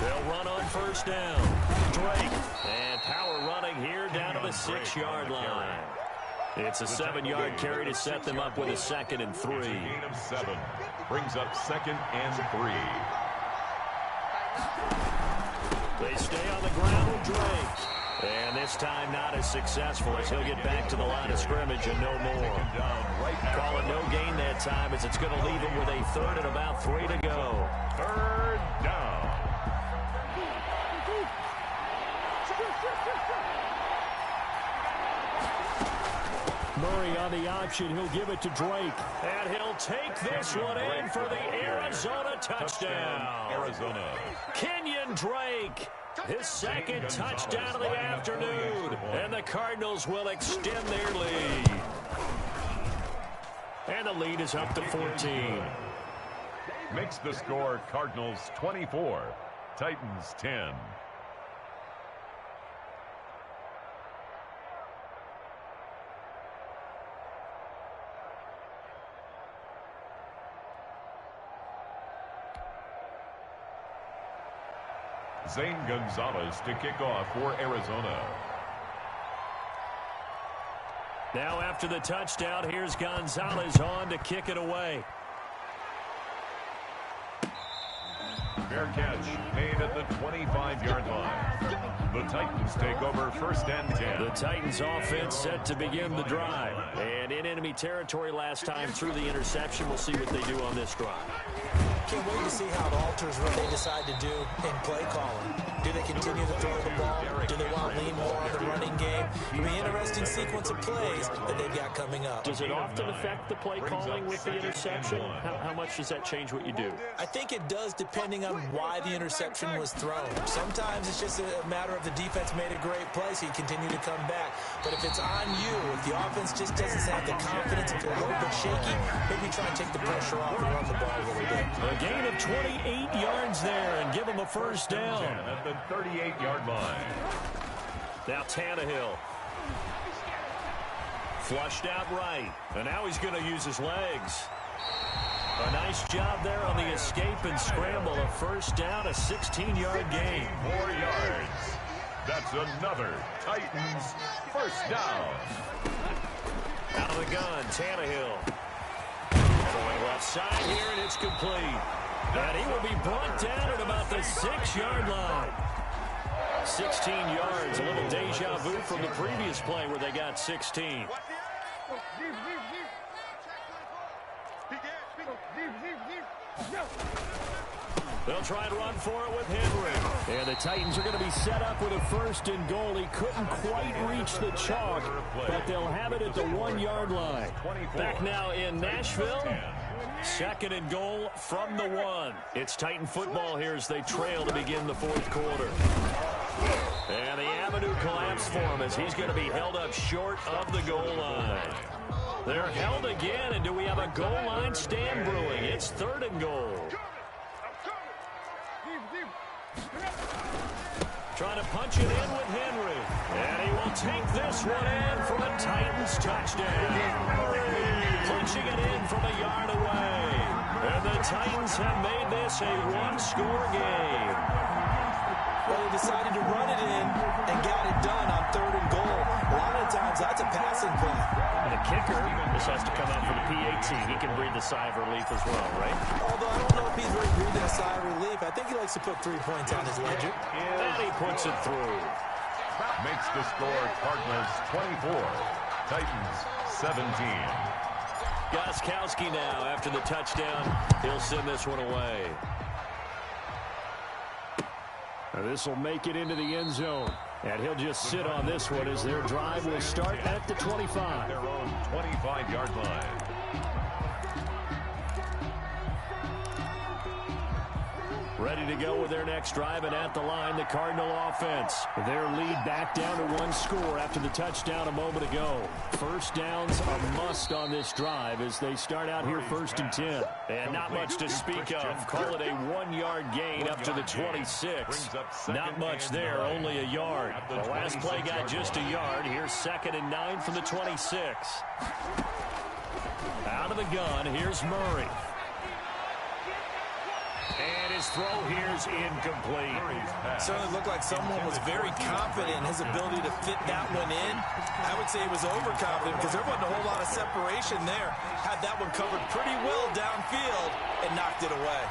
They'll run on first down. Drake. And power running here down to the 6-yard line. It's a 7-yard carry to set them up with a 2nd and 3.
It's a gain of 7. Brings up 2nd and 3.
They stay on the ground with Drake. And this time not as successful as he'll get back to the line of scrimmage and no more. Call it no gain that time as it's going to leave him with a 3rd and about 3 to go.
3rd down.
Murray on the option. He'll give it to Drake. And he'll take this one in for the Arizona touchdown.
Arizona.
Kenyon Drake. His 2nd touchdown of the afternoon. And the Cardinals will extend their lead. And the lead is up to 14.
Makes the score Cardinals 24, Titans 10. Zane Gonzalez to kick off for Arizona.
Now after the touchdown, here's Gonzalez on to kick it away.
Fair catch made at the 25-yard line. The Titans take over first and 10.
The Titans offense set to begin the drive. And in enemy territory last time through the interception. We'll see what they do on this drive.
Can't wait to see how it alters what they decide to do in play calling. Do they continue to throw the ball? Do they want to lean more on the running game? It'll be an interesting sequence of plays that they've got coming up.
Does it often affect the play calling with the interception? How much does that change what you do?
I think it does, depending on why the interception was thrown. Sometimes it's just a matter of the defense made a great play, so you continue to come back. But if it's on you, if the offense just doesn't have the confidence, if they're a little bit shaky, maybe try and take the pressure off and run the ball a little bit.
A gain of 28 yards there and give them a first down.
At the 38-yard line.
Now Tannehill. Flushed out right. And now he's going to use his legs. A nice job there on the escape and scramble. A first down, a 16-yard gain.
4 yards. That's another Titans first down.
Out of the gun, Tannehill. Going left side here, and it's complete. And he will be brought down at about the 6-yard line. 16 yards, a little deja vu from the previous play where they got 16. They'll try and run for it with Henry. And the Titans are going to be set up with a first and goal. He couldn't quite reach the chalk, but they'll have it at the 1-yard line. Back now in Nashville. Second and goal from the 1. It's Titan football here as they trail to begin the fourth quarter. And the avenue collapsed for him as he's going to be held up short of the goal line. They're held again, and do we have a goal line stand brewing? It's third and goal. Trying to punch it in with Henry. And he will take this one in for a Titans touchdown. Punching it in from a yard away. And the Titans have made this a one-score game.
Well, they decided to run it in and got it done on third and goal. A lot of times, that's a passing play.
And the kicker, this has to come out for the PAT. He can breathe a sigh of relief as well, right?
Although I don't know if he's really breathing a sigh of relief. I think he likes to put 3 points on his ledger.
And he puts it through.
Makes the score Cardinals 24, Titans 17.
Gostkowski now after the touchdown. He'll send this one away. This will make it into the end zone. And he'll just sit on this one as their drive will start at the 25.
Their own 25-yard line.
Ready to go with their next drive, and at the line, the Cardinal offense. Their lead back down to 1 score after the touchdown a moment ago. First down's a must on this drive as they start out here first and 10. And not much to speak of. Call it a 1-yard gain up to the 26. Not much there, only a yard. The last play got just a yard. Here's 2nd and 9 from the 26. Out of the gun, here's Murray. And his throw here's incomplete.
Certainly looked like someone was very confident in his ability to fit that one in. I would say he was overconfident because there wasn't a whole lot of separation there. Had that one covered pretty well downfield and knocked it away.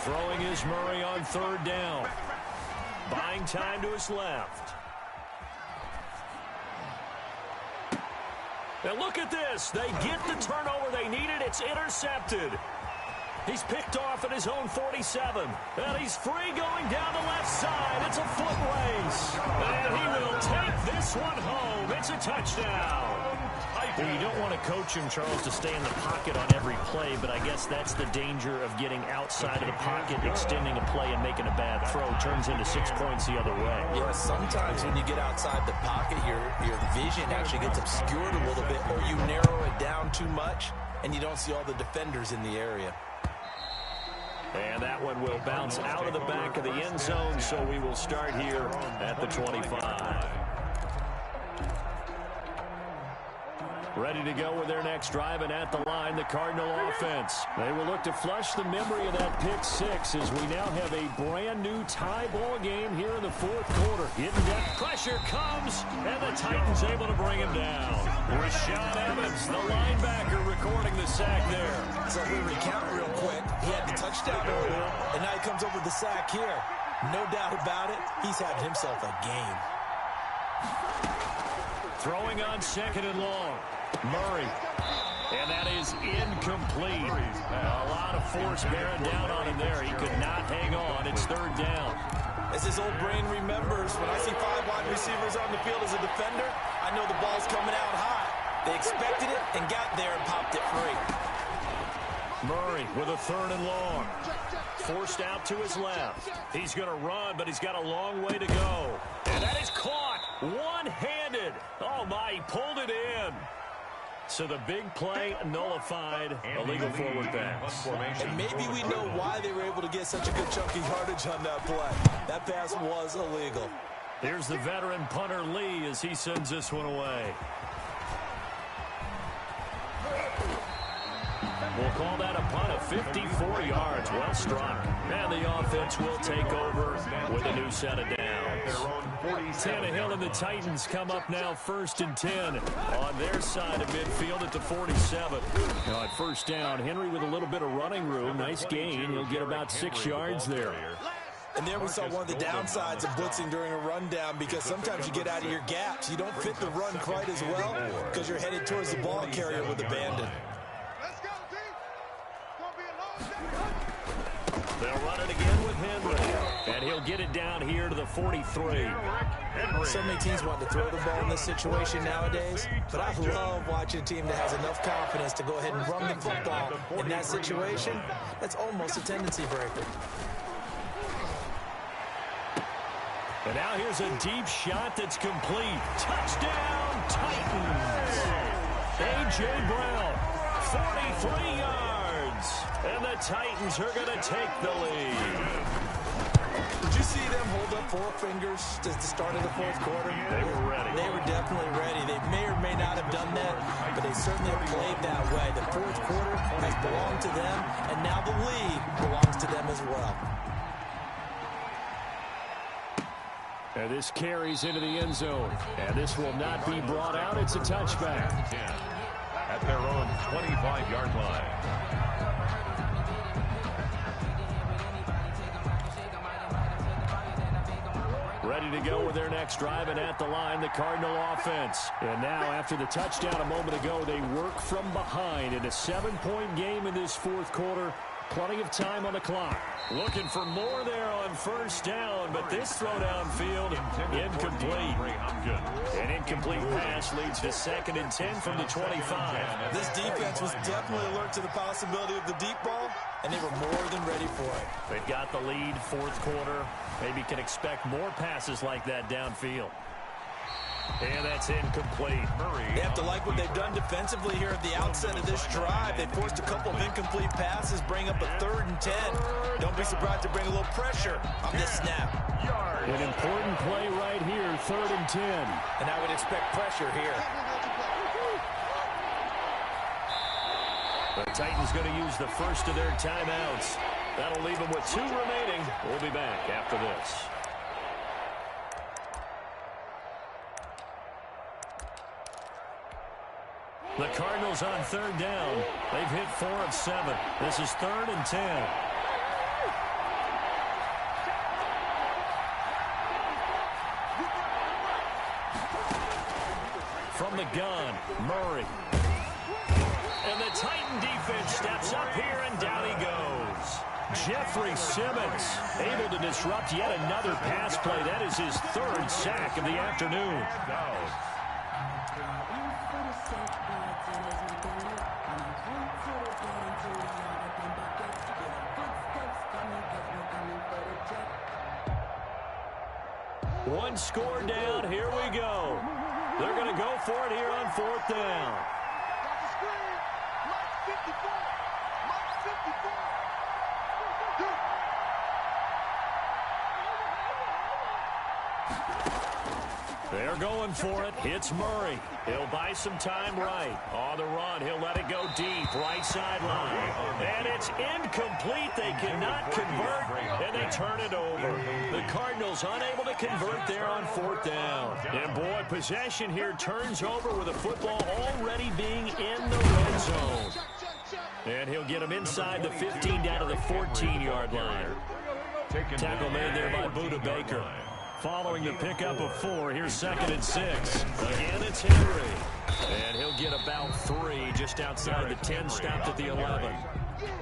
Throwing is Murray on 3rd down. Buying time to his left. And look at this. They get the turnover they needed. It's intercepted. He's picked off at his own 47. And he's free going down the left side. It's a foot race. And he will take this one home. It's a touchdown. Well, you don't want to coach him, Charles, to stay in the pocket on every play, but I guess that's the danger of getting outside of the pocket, extending a play, and making a bad throw. Turns into 6 points the other way.
Yeah, sometimes when you get outside the pocket, your vision actually gets obscured a little bit, or you narrow it down too much, and you don't see all the defenders in the area.
And that one will bounce out of the back of the end zone, so we will start here at the 25. Ready to go with their next drive, and at the line, the Cardinal offense. They will look to flush the memory of that pick six as we now have a brand-new tie ball game here in the fourth quarter. Hidden depth pressure comes, and the Titans able to bring him down. Rashaan Evans, the linebacker, recording the sack there.
So we recount real quick. He had the touchdown earlier, and now he comes over the sack here. No doubt about it, he's had himself a game.
Throwing on second and long. Murray. And that is incomplete. A lot of force bearing down on him there. He could not hang on. It's third down.
As his old brain remembers, when I see 5 wide receivers on the field as a defender, I know the ball's coming out high. They expected it and got there and popped it free.
Murray with a third and long. Forced out to his left. He's going to run, but he's got a long way to go. And that is caught one-handed. Oh, my, he pulled it in. So the big play nullified, illegal forward pass.
And maybe we know why they were able to get such a good chunky yardage on that play. That pass was illegal.
Here's the veteran punter Lee as he sends this one away. We'll call that a punt of 54 yards. Well struck. And the offense will take over with a new set of downs. Tannehill and the Titans come up now 1st and 10 on their side of midfield at the 47. Now at first down, Henry with a little bit of running room. Nice gain. He'll get about 6 yards there.
And there we saw one of the downsides of blitzing during a rundown, because sometimes you get out of your gaps. You don't fit the run quite as well because you're headed towards the ball carrier with abandon.
They'll run it again with Henry. And he'll get it down here to the 43.
So many teams want to throw the ball in this situation nowadays, but I love watching a team that has enough confidence to go ahead and run the football in that situation. That's almost a tendency breaker.
And now here's a deep shot that's complete. Touchdown, Titans. A.J. Brown, 43 yards. And the Titans are going to take the lead.
Did you see them hold up 4 fingers at the start of the fourth quarter?
They were ready.
They were definitely ready. They may or may not have done that, but they certainly have played that way. The fourth quarter has belonged to them, and now the lead belongs to them as well.
And this carries into the end zone. And this will not be brought out. It's a touchback.
At their own 25-yard line.
Ready to go with their next drive, and at the line, the Cardinal offense. And now, after the touchdown a moment ago, they work from behind in a 7-point game in this fourth quarter. Plenty of time on the clock. Looking for more there on first down, but this throw downfield, incomplete. An incomplete pass leads to 2nd and 10 from the 25.
This defense was definitely alert to the possibility of the deep ball, and they were more than ready for it.
They've got the lead, fourth quarter. Maybe can expect more passes like that downfield. And that's incomplete.
They have to like what they've done defensively here at the outset of this drive. They forced a couple of incomplete passes, bring up a 3rd and 10. Don't be surprised to bring a little pressure on this snap.
An important play right here, 3rd and 10.
And I would expect pressure here.
The Titans going to use the first of their timeouts. That'll leave them with 2 remaining. We'll be back after this. The Cardinals on 3rd down. They've hit 4 of 7. This is 3rd and 10. From the gun, Murray. And the Titan defense steps up here, and down he goes. Jeffrey Simmons able to disrupt yet another pass play. That is his 3rd sack of the afternoon. One score down. Here we go. They're going to go for it here on 4th down. They're going for it. It's Murray. He'll buy some time right. On the run, he'll let it go deep. Right sideline. And it's incomplete. They cannot convert, and they turn it over. The Cardinals unable to convert there on 4th down. And, boy, possession here turns over with the football already being in the red zone. And he'll get him inside the 15 down to the 14-yard line. Tackle made there by Buda Baker. Following the pickup of 4, here's 2nd and 6. Again, it's Henry. And he'll get about 3 just outside the 10, stopped at the 11.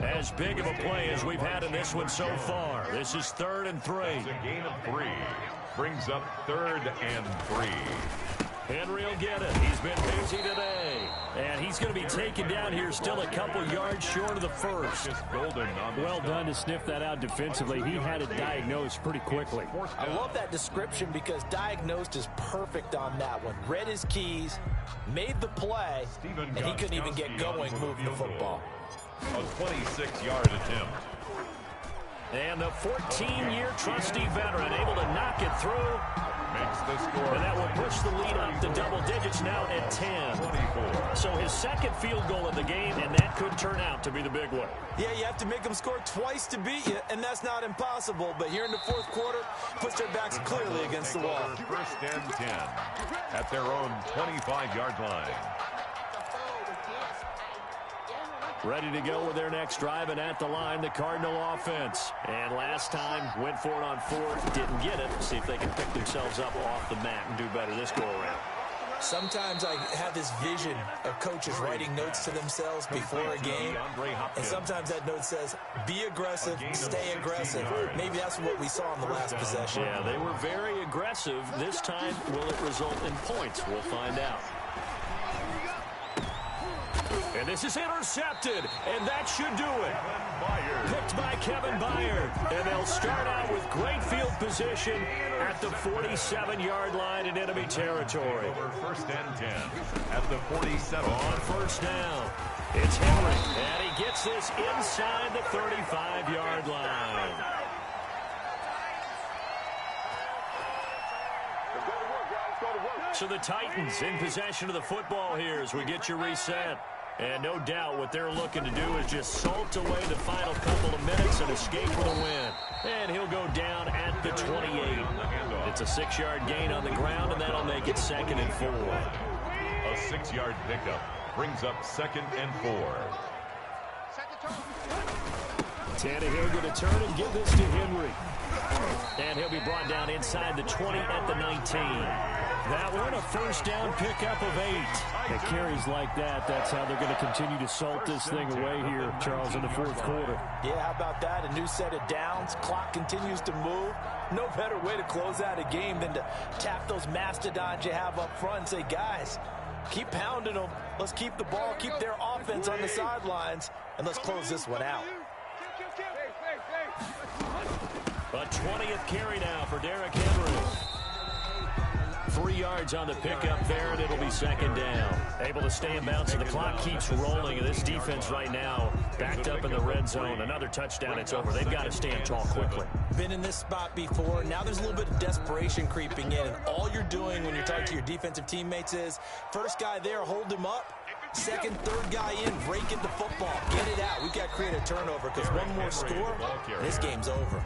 As big of a play as we've had in this one so far. This is 3rd and 3.
It's a gain of 3. Brings up 3rd and 3.
Henry will get it. He's been busy today. And he's going to be taken down here still a couple yards short of the first.
Well done to sniff that out defensively. He had it diagnosed pretty quickly.
I love that description because diagnosed is perfect on that one. Read his keys, made the play, and he couldn't even get going moving the football.
A 26-yard attempt.
And the 14-year trusty veteran able to knock it through.
Makes the score.
And that will push the lead up to double digits now at 10.
24.
So his second field goal of the game, and that could turn out to be the big one.
Yeah, you have to make them score twice to beat you, and that's not impossible. But here in the 4th quarter, puts their backs clearly against the wall.
1st and 10 at their own 25-yard line.
Ready to go with their next drive, and at the line, the Cardinal offense. And last time, went for it on 4th, didn't get it. See if they can pick themselves up off the mat and do better this go-around.
Sometimes I have this vision of coaches writing notes to themselves before a game, and sometimes that note says, be aggressive, stay aggressive. Maybe that's what we saw in the last possession.
Yeah, they were very aggressive. This time, will it result in points? We'll find out. And this is intercepted, and that should do it. Picked by Kevin Byard, and they'll start out with great field position at the 47-yard line in enemy territory.
Over 1st and 10 at the 47.
On 1st down, it's Henry, and he gets this inside the 35-yard line. So the Titans in possession of the football here as we get you reset. And no doubt what they're looking to do is just salt away the final couple of minutes and escape with a win. And he'll go down at the 28. It's a 6-yard gain on the ground, and that'll make it 2nd and 4.
A 6-yard pickup brings up 2nd and 4.
Tannehill going to turn and give this to Henry. And he'll be brought down inside the 20 at the 19. That one, a 1st down pickup of 8.
At carries like that, that's how they're going to continue to salt this thing away here, Charles, in the 4th quarter.
Yeah, how about that? A new set of downs. Clock continues to move. No better way to close out a game than to tap those mastodons you have up front and say, guys, keep pounding them. Let's keep the ball, keep their offense on the sidelines, and let's close this one out.
A 20th carry now for Derrick Henry. 3 yards on the pickup there, and it'll be 2nd down. Able to stay in bounds, and the clock keeps rolling. And this defense right now backed up in the red zone. Another touchdown, it's over. They've got to stand tall quickly.
Been in this spot before. Now there's a little bit of desperation creeping in. And all you're doing when you're talking to your defensive teammates is, first guy there, hold him up. 2nd, 3rd guy in, break it the football. Get it out. We've got to create a turnover because one more score, and this game's over.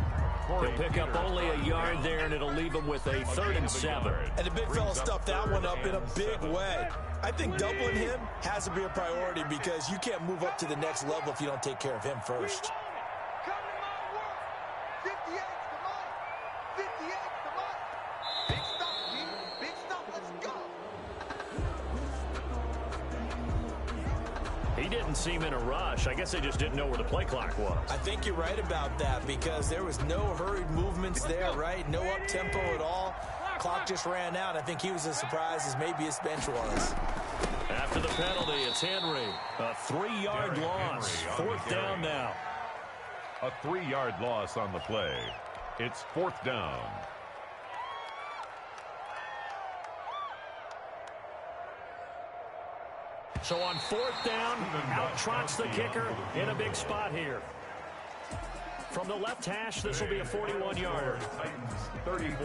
He'll pick up only a yard there, and it'll leave him with a 3rd and 7.
And the big fella stuffed that one up in a big way. I think doubling him has to be a priority because you can't move up to the next level if you don't take care of him first.
He didn't seem in a rush. I guess they just didn't know where the play clock was.
I think you're right about that because there was no hurried movements there, right? No up-tempo at all. Clock just ran out. I think he was as surprised as maybe his bench was.
After the penalty, it's Henry. A 3-yard loss. Fourth down now.
A 3-yard loss on the play. It's fourth down.
So on fourth down, out trots the kicker in a big spot here. From the left hash, this will be a 41-yarder.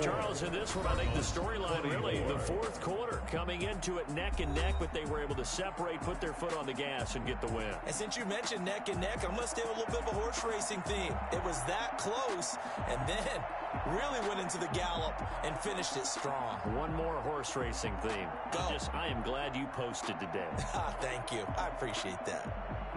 Charles, in this one, I think the storyline really, the fourth quarter, coming into it neck and neck, but they were able to separate, put their foot on the gas, and get the win.
And since you mentioned neck and neck, I must have a little bit of a horse racing theme. It was that close, and then really went into the gallop and finished it strong.
One more horse racing theme. I am glad you posted today.
Thank you. I appreciate that.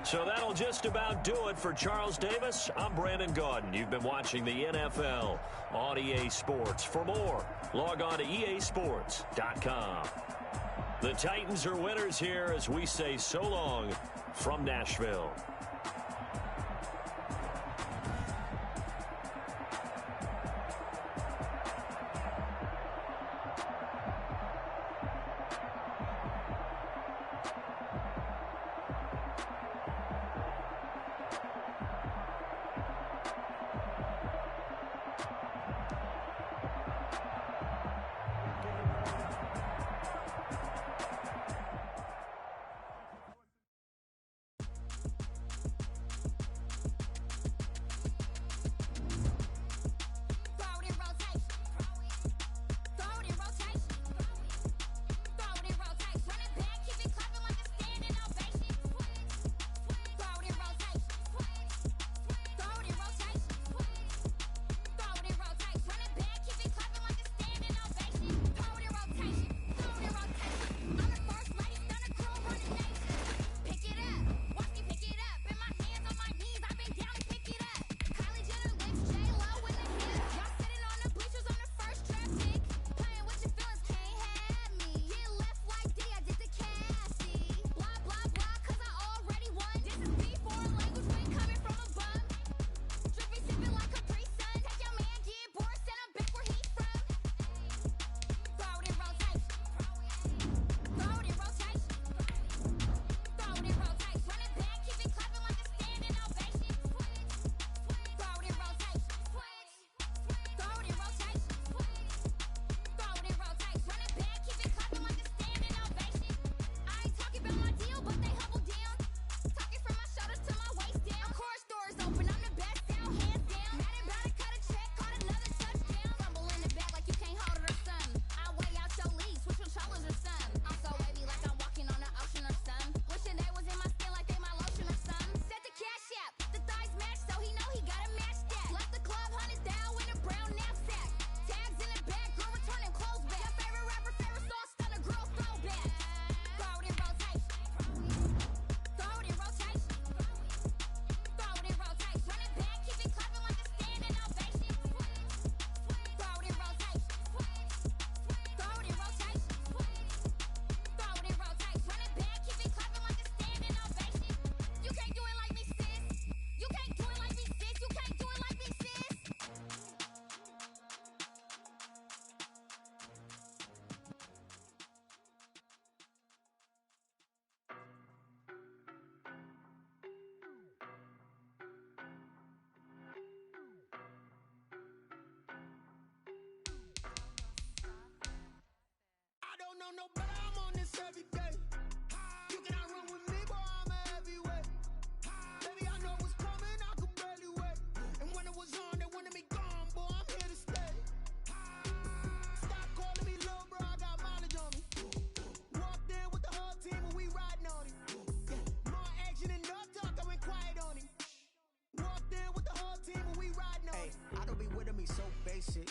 So that'll just about do it for Charles Davis. I'm Brandon Gaudin. You've been watching the NFL on EA Sports. For more, log on to easports.com. The Titans are winners here as we say so long from Nashville.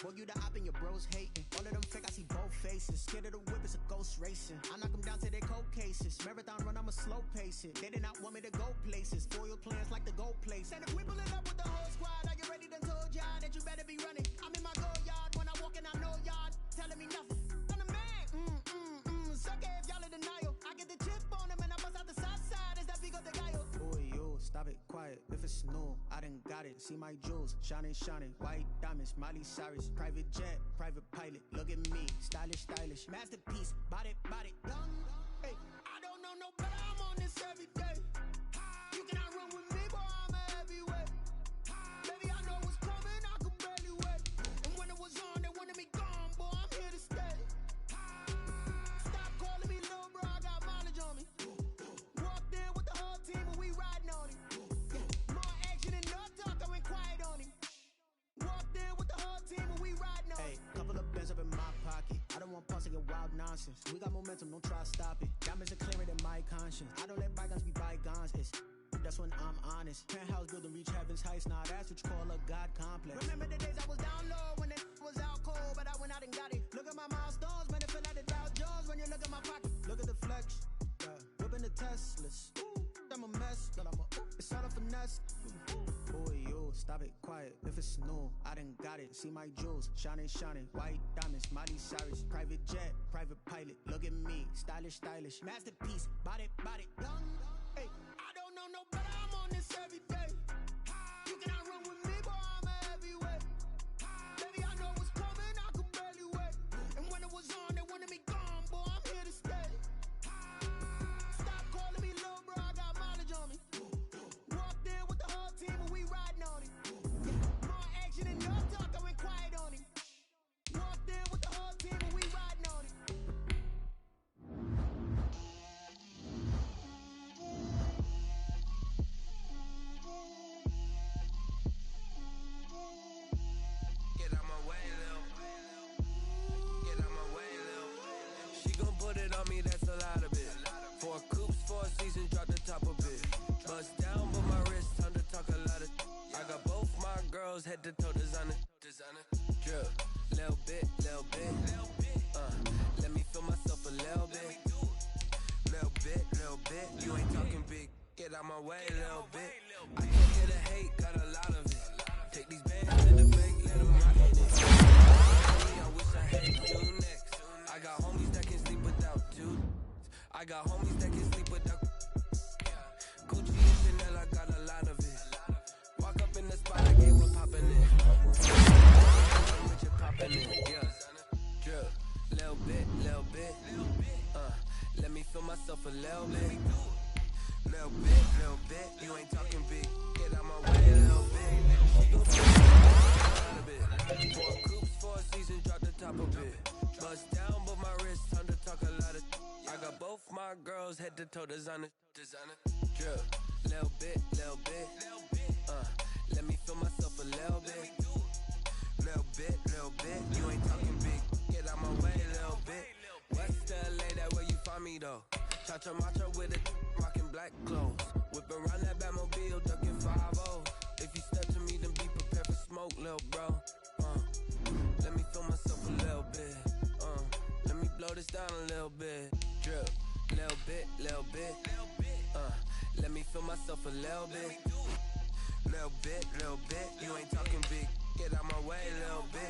Well, you the op and your bros hating. All of them fake, I see both faces. places. Scared of the whip, it's a ghost racing. I knock them down to their cold cases. Marathon run, I'ma slow pace it. They did not want me to go places. Foil plans like the gold place. And if we pulling up with the whole squad, are you ready? Done told y'all that you better be running. I'm in my go yard. When I walk in, I know y'all telling me nothing. I'm the man. Suck it if y'all in denial. I get the chip on them and I bust out the south side. Is that big of the guy? Boy, yo, stop it, quiet. If it's new, I done got it. See my jewels, shining, shining. White diamonds, Miley Cyrus. Private jet, private pilot. Look at me, stylish, stylish. Masterpiece, body, body. Young, hey, I don't know no better. I'm on this every day. You cannot run with me, boy, I'm a heavyweight. Baby, I know what's coming, I could barely wait. And when it was on, they wanted me gone, boy, I'm here to stay. Stop calling me little bro, I got mileage on me. Walked in with the whole team and we riding on him. More action and no talk, I went quiet on him. Walked in with the whole team and we riding on him. Hey, couple of bands up in my pocket. I don't want pause to get wild nonsense. We got momentum, don't try to stop it. Diamonds are clearer than my conscience. I don't let bygones be bygones. That's when I'm honest. Penthouse building, reach heaven's heights. Now that's what you call a God complex. Remember the days I was down low when it was out cold, but I went out and got it. Look at my milestones, man, it feel like the Dow Jones when you look at my pocket. Look at the flex, whipping the Teslas. I'm a mess, but it's all a finesse. Boy, yo, stop it, quiet. If it's new, I done got it. See my jewels, shining, shining. White diamonds, Miley Cyrus. Private jet, private pilot. Look at me, stylish, stylish. Masterpiece, body, body. Young, hey, I don't know no better. I'm on this every day. You cannot run with me, boy, I'm a heavyweight. Baby, I know what's coming, I could barely wait. And when it was on, they wanted me gone, boy, I'm here to stay. Stop calling me little bro, I got mileage on me. Walked in with the whole team and we riding on him. More action and no talk, I went quiet on him. Walked in with the whole team and we riding on him.
Get out my way, Lil. Get out my way, Lil. She gon' put it on me, that's a lot of it. 4 coops, 4 seasons, drop the top a bit. Bust down, but my wrist, time to talk a lot of. I got both my girls, head to toe designer. Drip, little bit, little bit. Let me feel myself a little bit. Little bit, little bit. You ain't talking big. Get out my way, little bit. I can't hear the hate, got a lot of it. Take these bands to the bank, let them rock it. I wish I had you next. I got homies that can sleep without you. I got homies that can sleep without. Gucci and Chanel, I got a lot of it. Walk up in the spot, I gave one poppin' in. I'm with you poppin' in, yeah. Drip, little bit, little bit. Let me feel myself a little bit. Little bit, little bit. You ain't talking big. Get out my way, little bit. She gon' put a bit. 4 coops, 4 seasons, drop the top a bit. Bust down, but my wrist, time to talk a lot of. I got both my girls, head to toe designer. Drip, little bit, little bit. Let me feel myself a little bit. Little bit, little bit. You ain't talking big. Get out my way, little bit. West LA, that where you find me though. Cha-cha macha with it, rockin' black clothes. Whip around that Batmobile, duckin' 5-0. If you step to me, then be prepared for smoke, lil' bro. Let me feel myself a little bit. Let me blow this down a little bit. Drip, little bit, little bit. Let me feel myself a little bit. Little bit, little bit. You ain't talking big. Get out my way, little bit.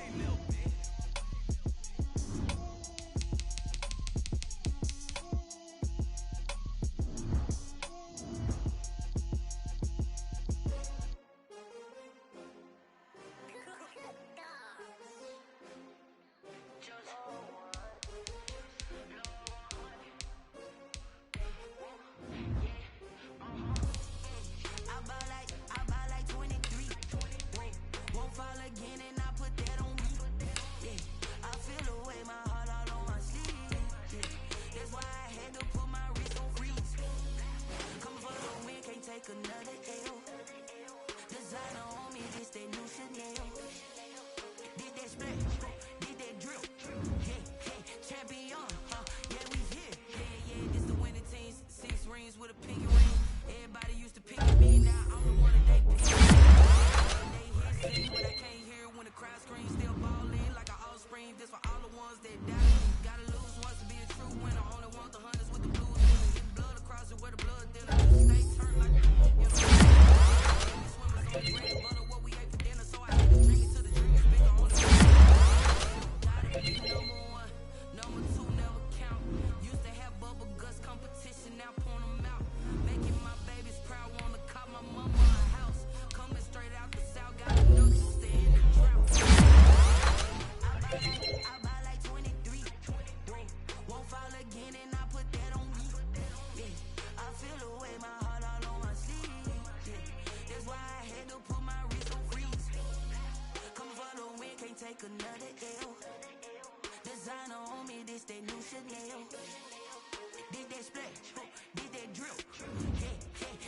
I ball like 23. Won't fall again and I put that on me. Designer on me, this that new Chanel. Did that splash, did that drill.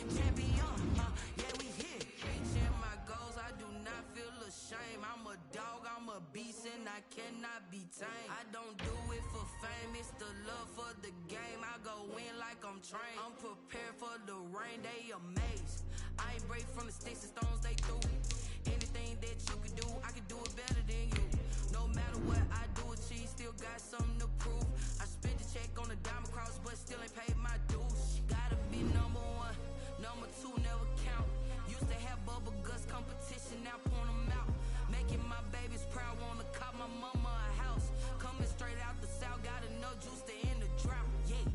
Champion, yeah, we here. Reaching my goals, I do not feel ashamed. I'm a dog, I'm a beast, and I cannot be tamed. I don't do it for fame, it's the love for the game. I go in like I'm trained. I'm prepared for the rain, they amazed. I ain't break from the sticks and stones they threw. Anything that you can do, I can do it better than you. No matter what I do, achieve, still got something to prove. I spent the check on the diamond cross, but still ain't paid my dues. Gotta be number one, number two never count. Used to have bubble guts competition, now point them out. Making my babies proud, wanna cop my mama a house. Coming straight out the south, got enough juice to end the drought. Yeah,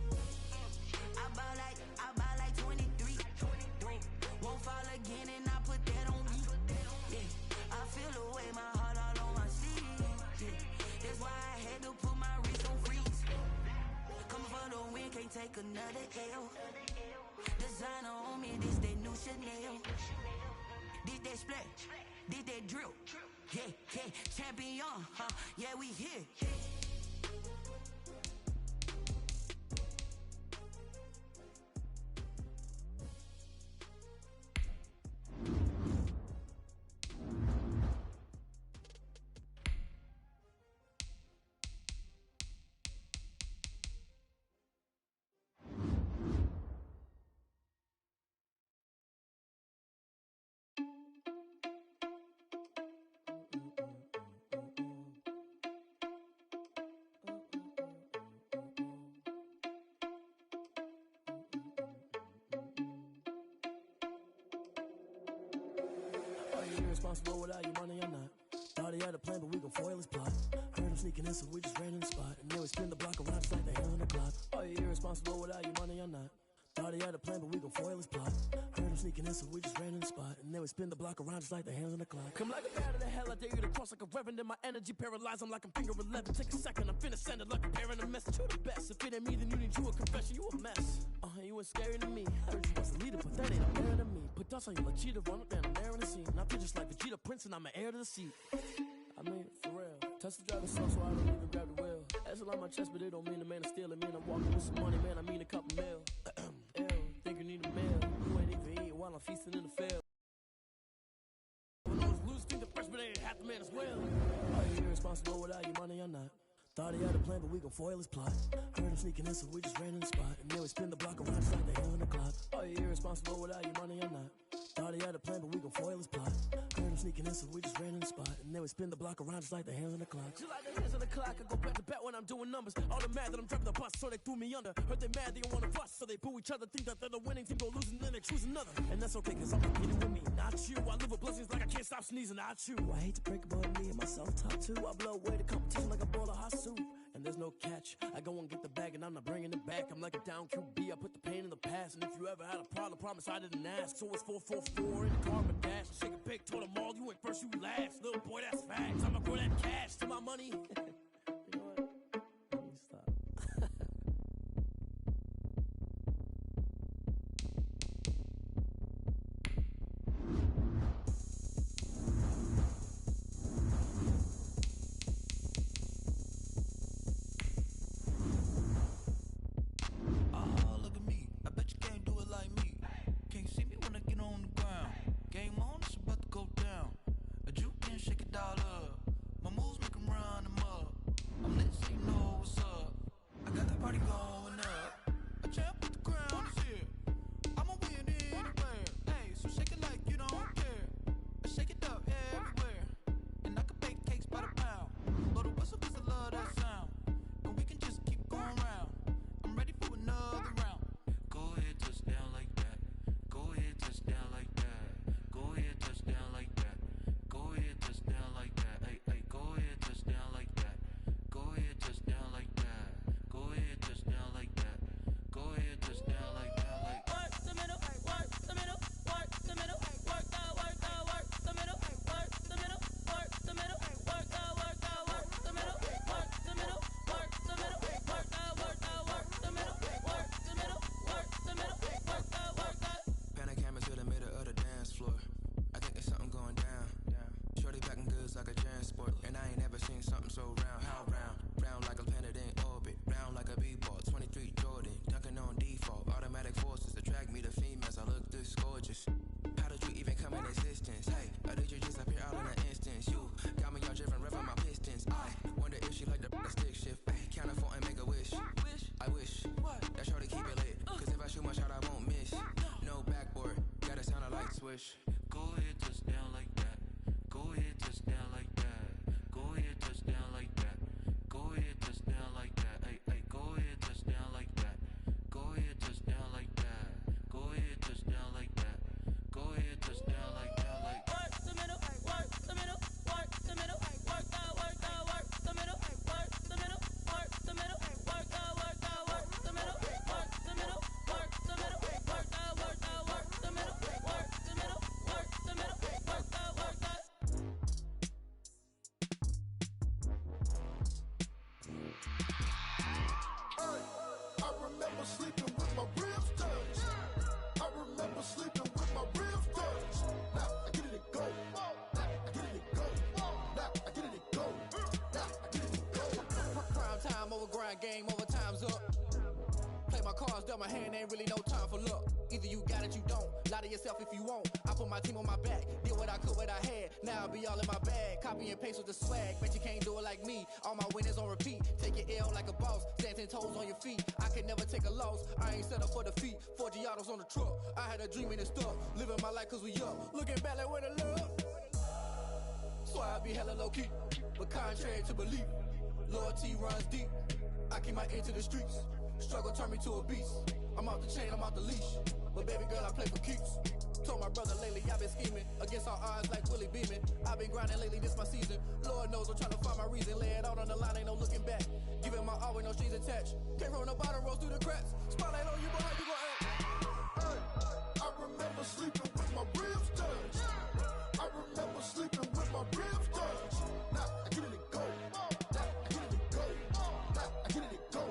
I buy like 23. Won't fall again, and I put that on me. Yeah, I feel the way, my heart all on my sleeve. Yeah, that's why I had to put my wrist on freeze. Coming for the win, can't take another L. Designer on me, this that new Chanel. Did that splash, did that drill. Yeah, champion, yeah, we here.
Irresponsible without your money or not. Thought he had a plan, but we gon' foil his plot. Heard him sneaking in, so we just ran in the spot. And then we spin the block around just like the hands on the clock. Are you irresponsible without your money or not? Thought he had a plan, but we gon' foil his plot. Heard him sneaking in, so we just ran in the spot. And then we spin the block around just like the hands on the clock. Come like a bat of the hell, I dare you to cross like a reverend. In my energy paralyzed, I'm like I'm finger 11. Take a second, I'm finna send it like a parent a message. You the best, if it ain't me, then you need you a confession. You a mess, you ain't scary to me. Heard you was the leader, but that ain't a better than me. Put dust on you like Cheetah, run up down the air in the scene. I feel just like Vegeta Prince, and I'm an heir to the seat. I mean, for real. Touch the driver's slow, so I don't even grab the wheel. That's a lot on my chest, but it don't mean the man is stealing. Mean I'm walking with some money, man, I mean a couple mil. Ew, think you need a meal. You ain't even eating while I'm feasting in the field. Those lose think the freshman ain't half the man as well. Are you irresponsible without your money or not? Thought he had a plan, but we gon' foil his plot. Heard him sneaking in, so we just ran in the spot. And then we spin the block around just like the hands on the clock. Are you irresponsible without your money or not? Thought he had a plan, but we gon' foil his plot. Heard him sneaking in, so we just ran in the spot. And then we spin the block around just like the hands on the clock. Just like the hands on the clock, I go back to back when I'm doing numbers. All the mad that I'm driving the bus, so they threw me under. Heard they mad, they don't wanna bust, so they boo each other. Think that they're the winning team, go losing, then they choose another. And that's okay, cause I'm getting with me, not you. I live with blessings like I can't stop sneezing, not you. I hate to break it, but me and my self-talk too. I blow away the competition like a bowl of hot soup. And there's no catch. I go and get the bag and I'm not bringing it back. I'm like a down QB, I put the pain in the past. And if you ever had a problem, promise I didn't ask. So it's 444 in the car, but dash. Shake a pick, told them all, you went first, you last. Little boy, that's facts. I'ma grow that cash to my money. You know what? Let me stop.
Shake it all up. My moves make 'em run them up. mind game, overtime's up. Play my cards, dealt my hand, ain't really no time for luck. Either you got it, you don't. Lie to yourself if you won't. I put my team on my back, did what I could, what I had. Now I'll be all in my bag, copy and paste with the swag. Bet you can't do it like me. All my winners on repeat. Take your L like a boss, stand 10 toes on your feet. I can never take a loss. I ain't set up for defeat. 4 Giottos on the truck. I had a dream and it stuck. Living my life cause we up. Looking back like where the love. So I be hella low key, but contrary to belief, loyalty runs deep. I keep my ear to the streets. Struggle turned me to a beast. I'm off the chain, I'm off the leash. But baby girl, I play for keeps. Told my brother lately, I've been scheming against all odds like Willie Beeman. I've been grinding lately, this my season. Lord knows I'm trying to find my reason. Lay it out on the line, ain't no looking back. Giving my all with no strings attached. Came from the bottom, rose through the cracks. Spotlight on you, boy, how you gon' act?
Hey, I remember sleeping with my ribs touched. I remember sleeping with my ribs touched. Now I get it to go. Now I get it to go. Now I get it to go.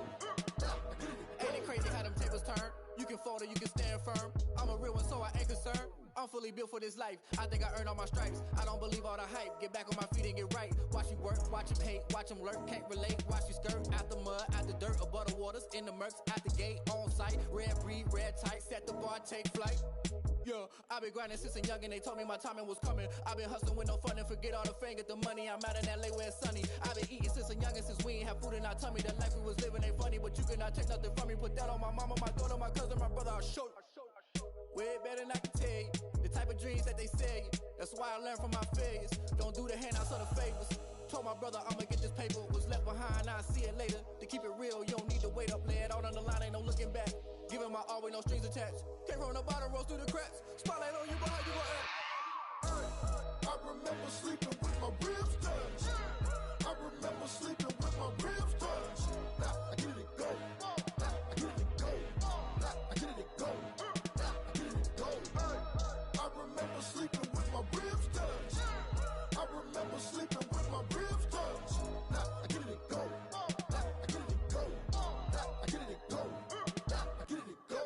Now I get it to go.
Ain't it crazy how them tables turn? You can fold or you can stand firm. I'm a real one, so I ain't concerned. I'm fully built for this life. I think I earned all my stripes. I don't believe all the hype. Get back on my feet and get right. Watch you work, watch him hate, watch him lurk. Can't relate, watch you skirt. Out the mud, out the dirt, above the waters, in the murks, out the gate, on site. Red breed, red tight, set the bar, take flight. Yeah, I been grinding since a young and they told me my timing was coming. I been hustling with no fun and forget all the fame, get the money. I'm out in LA where it's sunny. I been eating since a young and since we ain't have food in our tummy. The life we was living ain't funny, but you cannot take nothing from me. Put that on my mama, my daughter, my cousin, my brother, I'll show you. Way better than I can tell you. The type of dreams that they sell you. That's why I learned from my failures. Don't do the handouts or the favors. Told my brother I'ma get this paper. Was left behind, I'll see it later. To keep it real, you don't need to wait up. Lay it out on the line, ain't no looking back. Giving my all with no strings attached. Came from the bottom, rose through the cracks. Spotlight on you, boy, how you gon' act?
Hey, I remember sleeping with my ribs touched. I remember sleeping with my ribs touched. Now I get it to go. Now I get it to go. Now I get it to go. Now I get it to go. Hey, I remember sleeping with my ribs touched. I remember sleeping with my ribs touched. Now I get it to go. Now I get it to go. Now I get it to go. Now I get it to go.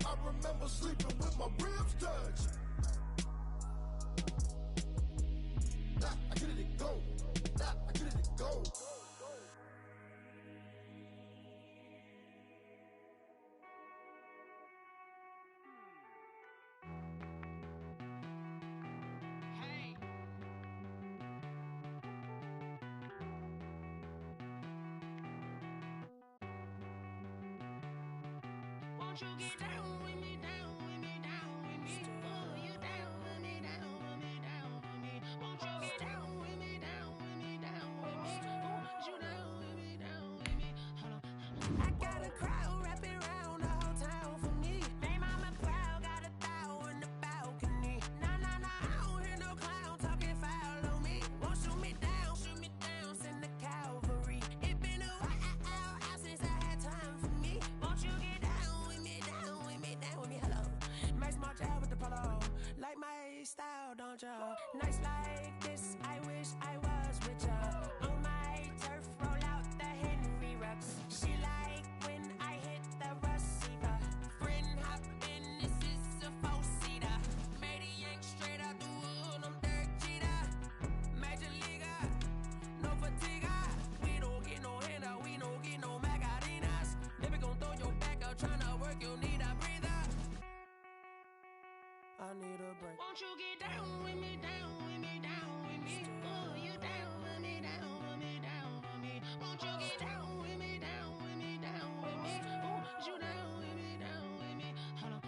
I remember sleeping with my ribs touched. Now I get it to go. Now I get it to go.
Won't you get down with me, down with me, down with me? Oh, you down with me, down with me, down with me. Won't you get down with me, down with me, down with me? Oh, you down with me, down with me? Hold on. I got a crowd wrapping around the whole town for me. They mama proud, got a thou in the balcony. Nah, nah, nah, I don't hear no clown talking foul on me. Won't shoot me down, send the cavalry. It been a while since I had time for me. Won't you get down with me, down with me, down with me? Hello, nice small job with the polo. Like my style, don't ya? Nice like this, I wish I was with ya. On my turf, roll out the Henry Rux. She like when I hit the receiver. Friend hop in, this is a four-seater. Made a yank straight out the wood, I'm Derek Jeter. Major leaguer, no fatigue. We don't get no handout, we don't get no Magarinas. Never gon' throw your back out, tryna work, you need a breather. I need a break. Won't you get down with me, down with me, down with me? Oh, you down with me, down with me, down with me? Won't you get down with me, down with me, down with me? Oh, you down with me, down with me? Hold on.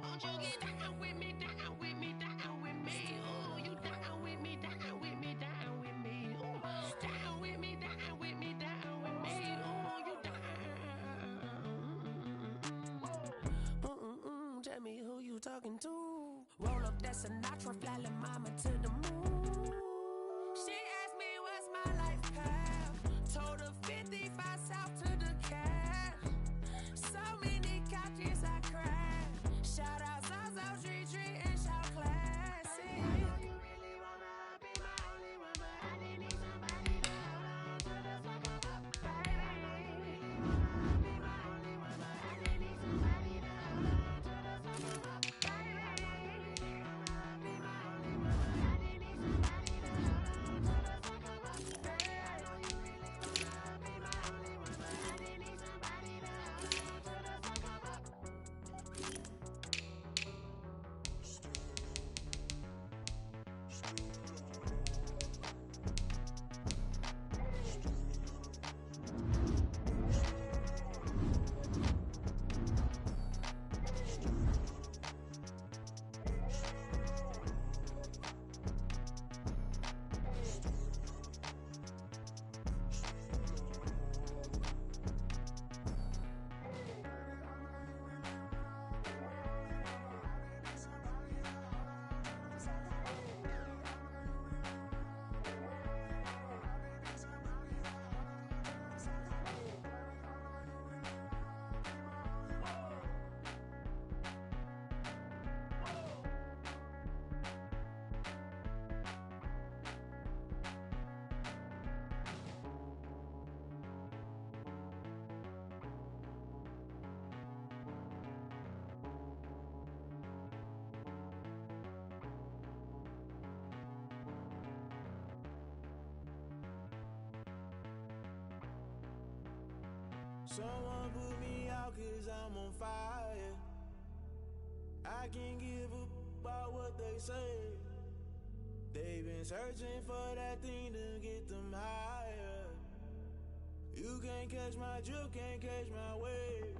Won't you get down with me, down with me, down with me? Oh, you down with me, down with me, down with me? Oh, down with me, down with me, down with me? Oh, you down. Tell me who you talking to. Roll up that Sinatra, flying mama to the moon. She asked me what's my life path. Told her 55 south to the cat. So many couches I cried. Shout out South Street and shout classy. I know you really wanna be my only one, but I didn't need somebody to hold on to the fuck up, baby. I know you really wanna be my only one, but I didn't need somebody to hold on to the fuck up, baby. I know you really wanna be my only one, but I didn't need somebody to hold on to the fuck up.
Someone put me out 'cause I'm on fire. I can't give a about what they say. They've been searching for that thing to get them higher. You can't catch my drift, can't catch my wave.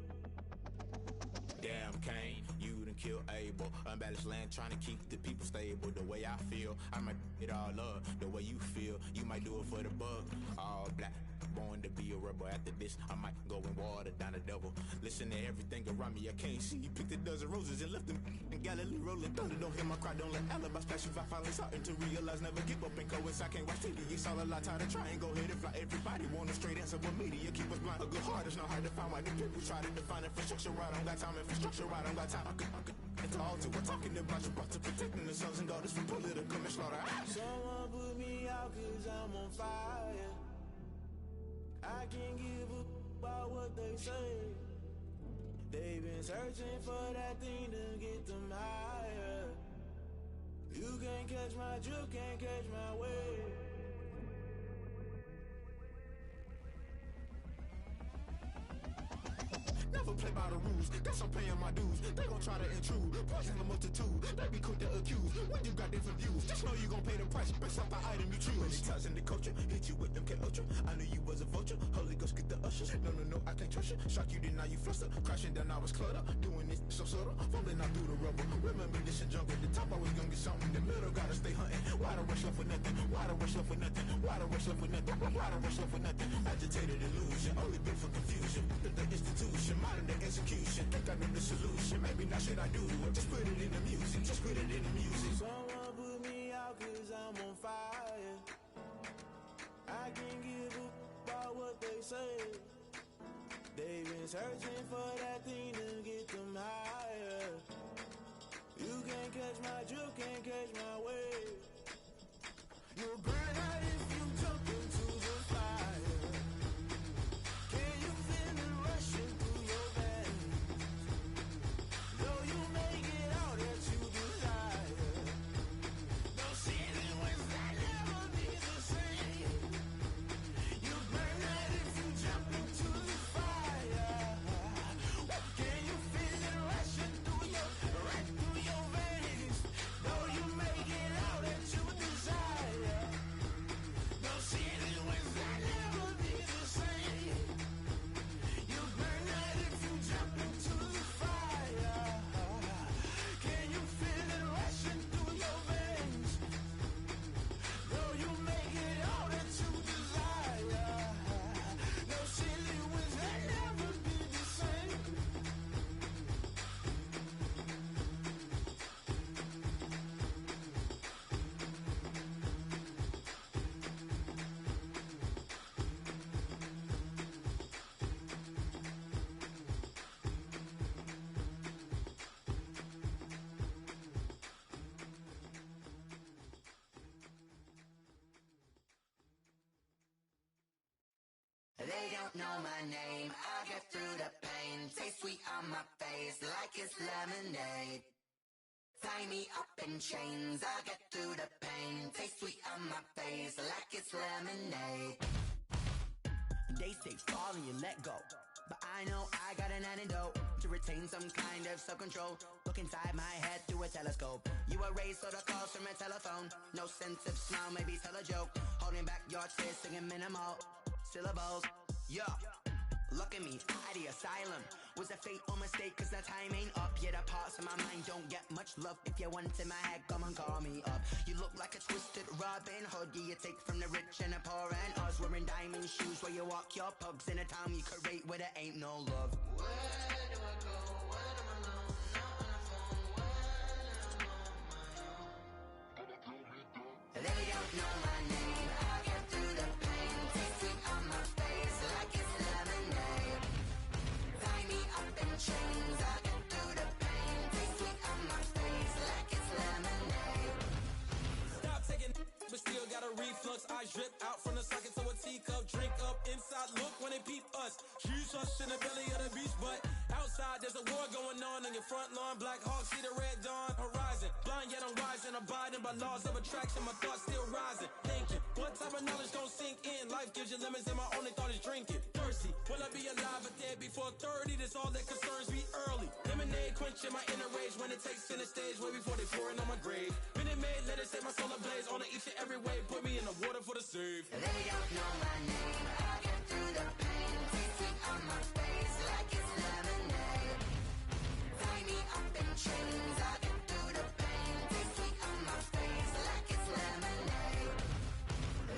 Damn, Kane, you done killed Abel. Unbalanced land, trying to keep the people stable. The way I feel, I might it all up. The way you feel, you might do it for the buck. All black, born to be a rebel. After this, I might go and water down the devil. Listen to everything around me, I can't see. Picked a dozen roses and left them in Galilee rolling thunder. Don't hear my cry, don't let alibis flash. If I finally starting to realize, never give up and go inside. Can't watch TV, it's all a lot. Tired of trying, go ahead and fly. Everybody want a straight answer, but media keep us blind. A good heart is not hard to find. Why the people try to define infrastructure right? I don't got time, infrastructure right? I don't got time. I could it's all to we're talking about you, about to protecting the sons and daughters from political and slaughter.
Someone put me out 'cause I'm on fire. I can't give a about what they say. They've been searching for that thing to get them higher. You can't catch my drift, can't catch my wave.
Never play by the rules, guess I'm paying my dues. They gon' try to intrude, poison the multitude. They be quick to accuse, when you got different views. Just know you gon' pay the price, based off the item you choose. Many times in the culture, hit you with MK Ultra. I knew you was a vulture, Holy Ghost get the ushers. No, I can't trust you. Shock you, then now you fluster. Crashing down, I was cluttered. Doing this so subtle, fumbling out through the rubble. Remember this and junk at the top, I was gonna get something in the middle. Gotta stay hunting. Why the rush left with nothing? Why the rush left with nothing? Why the rush left with nothing? Why the rush left with nothing? Agitated illusion, only built for confusion. The institution, modern day execution. Think I know the solution. Maybe not shit I do. Just put it in the music. Just put it in the music.
Someone put me out 'cause I'm on fire. I can't give a about what they say. They've been searching for that thing to get them higher. You can't catch my drift, can't catch my wave. You'll burn out if you jump into the fire. Can you feel it rushing through your veins? Though you make it out that you desire. Those ceiling winds that never be the same. You burn out if you jump into the fire. Can you feel it rushing through right through your veins? Though you make it out that you desire. Those ceiling winds that never be the same. You burn out if you jump into the fire. Can you feel it rushing through your veins? Though you make it all that you desire. No silly winds that never be the same.
They don't know my name, I get through the pain. Taste sweet on my face like it's lemonade. Tie me up in chains, I get through the pain. Taste sweet on my face like it's lemonade.
They say fall and you let go, but I know I got an antidote to retain some kind of self-control. Look inside my head through a telescope. You erase all the calls from a telephone. No sense of smile, maybe tell a joke. Holding back your tears, singing minimal syllables. Yeah, look at me, at the asylum. Was a fate or mistake, cause the time ain't up. Yeah, the parts of my mind don't get much love. If you want in my head, come and call me up. You look like a twisted Robin Hood. Yeah, you take from the rich and the poor and us. Wearing diamond shoes where you walk your pugs in a town you create where there ain't no love.
Where do I go when I'm alone? Not on the phone when I'm on my own. They don't know my name, I get through the pain. Taste sweet on my face like it's lemonade. Tie me up in chains, I get through the pain. Taste sweet on my face like it's lemonade.
Stop taking but still got a reflux. I drip out from the socket to a teacup. Drink up inside, look when they peep us. Jesus in the belly of the beast, but Outside, there's a war going on your front lawn. Black Hawk, see the red dawn horizon. Blind yet I'm rising, abiding by laws of attraction. My thoughts still rising. Thinking, what type of knowledge gon' sink in? Life gives you limits and my only thought is drinking. Thirsty, will I be alive or dead before 30? That's all that concerns me early. Lemonade quenching my inner rage when it takes center stage way before they pouring on my grave. Minute Maid, let it set my soul ablaze. On each and every way, put me in the water for the save.
They don't know my name. I get through the pain. Tasting on my face like it's lemonade. Tie me up in chains. I get through the pain. Tasting on my face like it's lemonade.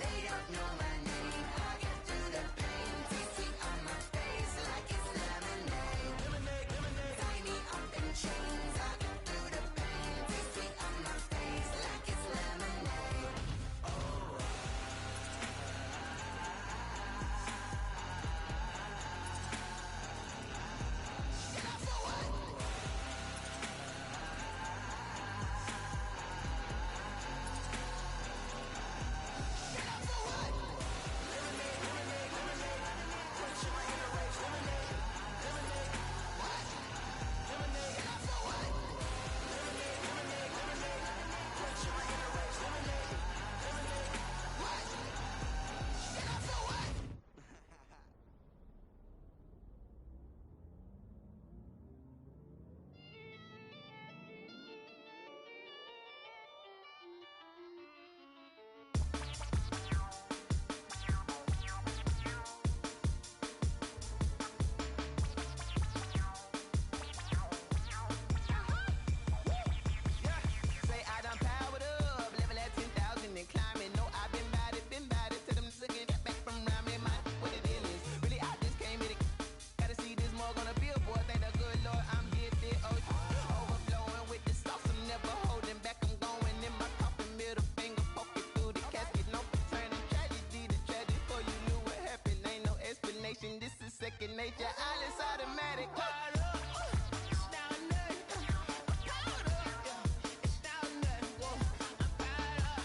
They don't know my name. I get through the pain. Tasting on my face like it's lemonade. Tie me up in chains. I get through the pain. Tasting on my face like it's lemonade.
Say I done powered up, level at 10,000 and climbing. No, I've been bad it to them looking back from around me. My what it is. Really, I just came here to gotta see this more gonna be a boy. Thank the good Lord, I'm gifted. Oh, overflowing with the sauce, I'm never holding back. I'm going in my coffin, middle finger poking through the casket. No turning tragedy to tragic. For you knew what happened, ain't no explanation. This is second nature. All is automatic. Caught up. It's down there. Caught up. It's down there. Whoa. I'm caught up.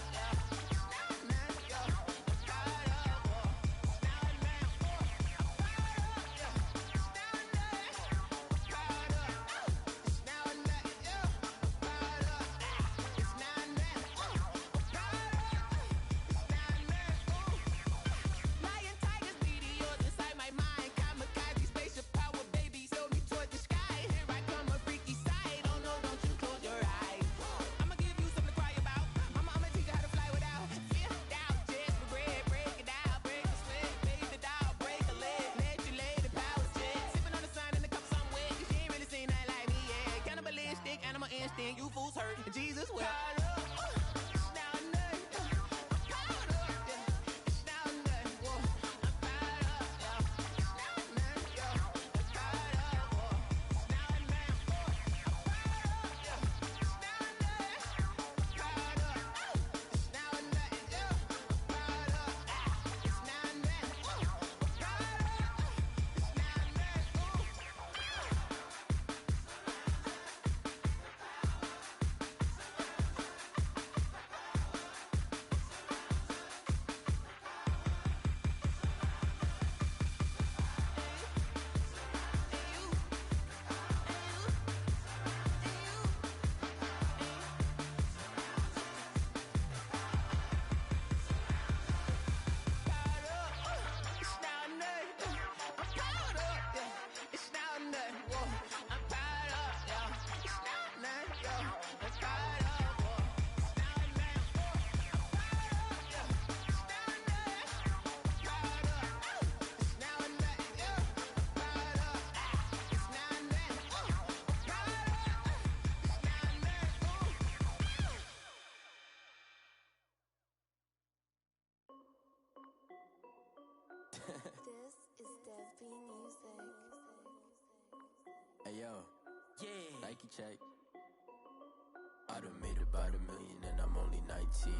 It's down there. Yo. I'm caught up. Whoa. It's down there. Whoa. I'm caught up. Yo. It's down there. Caught up. It's down there. Yo. I'm caught up. It's down there. Whoa. I'm caught up. It's down there. Ooh. Lion, tigers, meteors inside my mind. Kamikaze, spaceship power, baby, sail me toward the sky. Here I come, a freaky side. Oh no, don't you close your eyes. I'ma give you something to cry about. I'ma teach you how to fly without fear, doubt, just regret. Break it out, break the sweat, fade the doubt, break a leg, let you lay the power check. Sipping on the sun in the cup somewhere, 'cause you ain't really seen nothing like me yet. Cannibalistic, animal instinct, you fools hurt. Jesus will. It's down there. I'm caught up. It's down there. Whoa. I'm caught up. It's down there. Yo. I'm caught up. Whoa. It's down there. Whoa. I'm caught up. Yo. It's down there. Caught up. It's down there. Yo. I'm caught up. It's down there. Whoa. I'm caught up. It's down there. It's down there. I'm caught up. Yeah. It's down there. Whoa. I'm caught up. Yeah. It's down there. Yo. I'm caught up. Whoa. It's down there. Whoa. I'm caught up. Yeah. It's down there. Caught up. It's down there. Yo. I'm caught up. It's down there. Whoa. I'm caught up. It's down there.
This is Dev B Music.
Hey yo,
Yeah.
Nike check. I done made about $1 million and I'm only 19.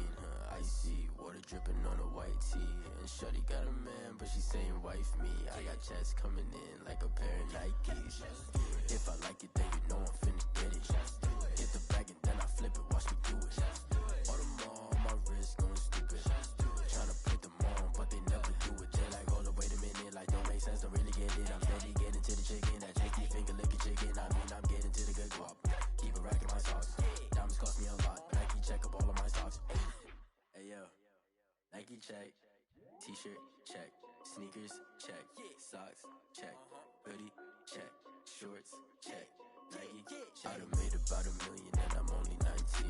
Icy water dripping on a white tee. And shorty got a man, but she saying wife me. I got checks coming in like a pair of Nikes. If I like it, then you know I'm finna get it. Get the bag and then I flip it. Watch me do it. All them on my wrist going stupid. Tryna put them on, but they never do it. They're like, hold up, wait a minute. Like, don't make sense, don't really get it. I'm steady getting to the chicken. That tasty finger lip Nike check, t-shirt check, sneakers check, socks check, hoodie check, shorts check, Nike check. I done made about $1 million and I'm only 19.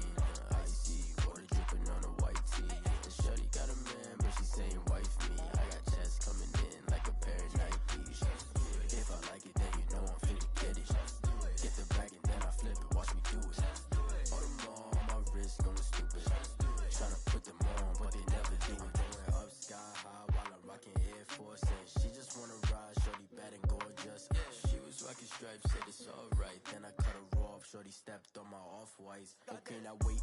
Icy water dripping on a white tee. And shorty got a man, but she saying wife me. I got checks coming in like a pair of Nikes. If I like it, then you know I'm finna get it. Get the bag and then I flip it, watch me do it. On them all, my wrist going stupid. Tryna put them on, but they never do it. Going up sky high while I'm rocking Air Force. And she just wanna ride, shorty bad and gorgeous. She was rocking stripes, said it's alright. Then I cut her off, shorty stepped on my off-whites. Okay, now wait.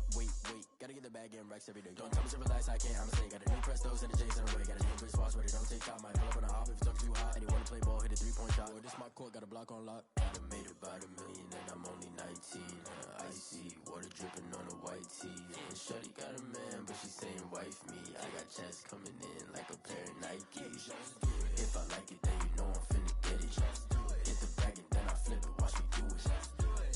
Gotta get the bag and racks every day. Don't tell me to relax, I can't, I'ma say. Got a new Prestos and a J's in a way. Got a new wristwatch, but it don't take time. Might pull up on a hop if it's talking too hot. And you wanna play ball, hit a 3-point shot. Or this my court, got a block on lock. I done made about $1 million and I'm only 19. Icy water dripping on a white tee. And shorty got a man, but she saying wife me. I got checks coming in like a pair of Nikes. If I like it, then you know I'm finna get it. Get the bag and then I flip it, watch me do it.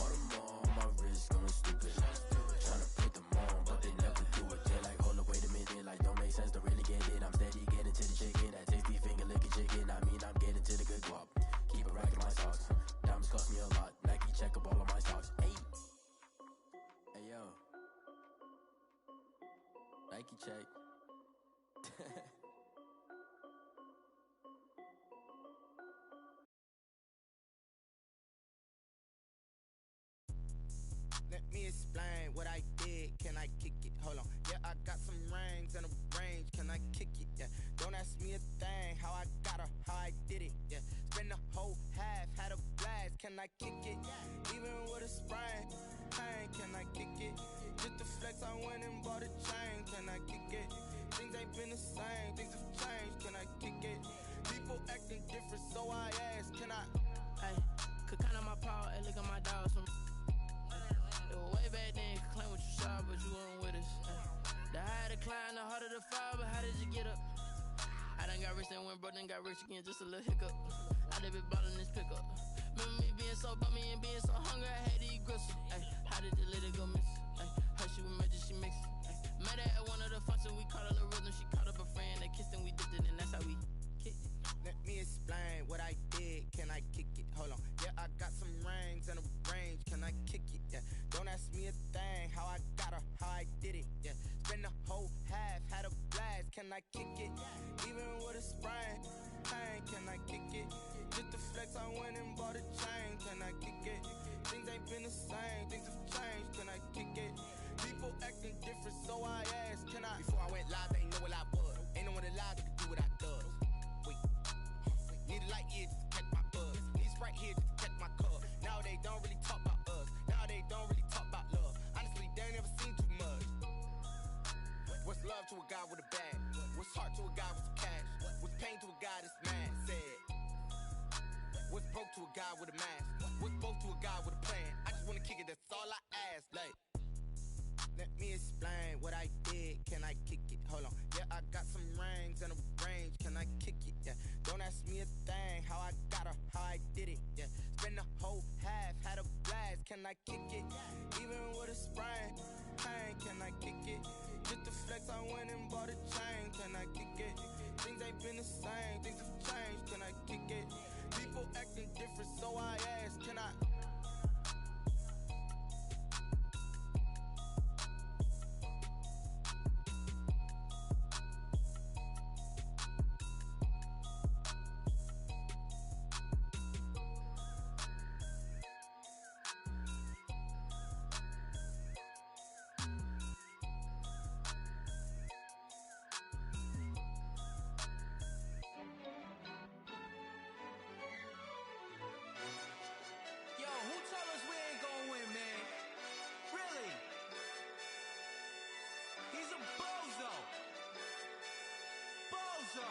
On them all, my wrist going stupid. Tryna put them on, but they never do it. They're like, hold up, wait a minute, like don't make sense, don't really get it. I'm steady getting to the chicken, that tasty finger licking chicken. I mean, I'm getting to the good guap. Keep it racking my socks. Diamonds cost me a lot. Nike check up all of my stocks. Hey yo, Nike check.
Let me explain what I did. Can I kick it? Hold on. Yeah, I got some rings and a range. Can I kick it? Yeah. Don't ask me a thing. How I got her, how I did it. Yeah. Spend the whole half, had a blast. Can I kick it? Even with a sprain. Pain, can I kick it? Just to flex, I went and bought a chain. Can I kick it? Things ain't been the same. Things have changed. Can I kick it? People acting different, so I ask. Can I?
Hey, could count on my power and look at my dogs from. Way back then, could claim what you saw, but you weren't with us. The higher the climb, the harder the fall, but how did you get up? I done got rich and went broke, then got rich again, just a little hiccup. I done been ballin' this pickup. Remember me being so bummy and being so hungry, I had to eat gristle. How did the lady go miss? Her she was magic, she mixed. Met her at one of the functions, we caught a little rhythm. She caught up a friend, they kissed and we dipped it, and that's how we kicked it.
Let me explain what I did. Can I kick it? Hold on. Yeah, I got some rings and a range. Can I kick it? Yeah. Don't ask me a thing. How I got her, how I did it. Yeah. Spend the whole half, had a blast. Can I kick it? Even with a sprain. Pain, can I kick it? Just to flex, I went and bought a chain. Can I kick it? Things ain't been the same. Things have changed. Can I kick it? People acting different, so I asked. Can I? Before I went live, they know what I was. Ain't no one alive that could do what I does. Need a light here just to catch my buzz. Need Sprite here just to catch my cup. Now they don't really talk about us. Now they don't really talk about love. Honestly, they ain't never seen too much. What's love to a guy with a bag? What's heart to a guy with some cash? What's pain to a guy that's mad? Said. What's broke to a guy with a mask? What's both to a guy with a plan? I just wanna kick it, that's all I ask. Like, let me explain what I did. Can I kick it? Hold on. Yeah, I got some rings and a range. Can I kick it? Yeah. Don't ask me a thing. How I got her, how I did it. Yeah. Spend the whole half, had a blast. Can I kick it? Even with a sprain. Pain, can I kick it? Just to flex, I went and bought a chain. Can I kick it? Things ain't been the same. Things have changed. Can I kick it? People acting different, so I ask. Can I?
Yo, who told us we ain't gonna win, man? Really? He's a bozo. Bozo.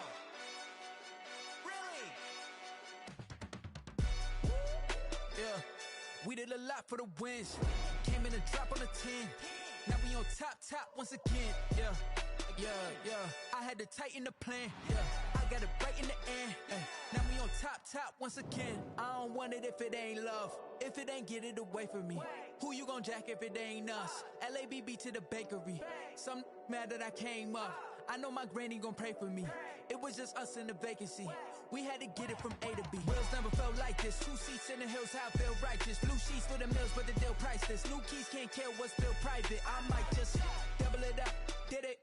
Really? Yeah, we did a lot for the wins. Came in a drop on a 10. Now we on top once again. Yeah. I had to tighten the plan. Yeah, I got it right in the end. Now we on top once again. I don't want it if it ain't love. If it ain't, get it away from me. Who you gon' jack if it ain't us? LABB to the bakery. Some mad that I came up. I know my granny gon' pray for me. It was just us in the vacancy. We had to get it from A to B. Wheels never felt like this. 2 seats in the hills, how I feel righteous. Blue sheets for the mills, but the deal priceless. New keys can't kill what's still private. I might just double it up. Did it?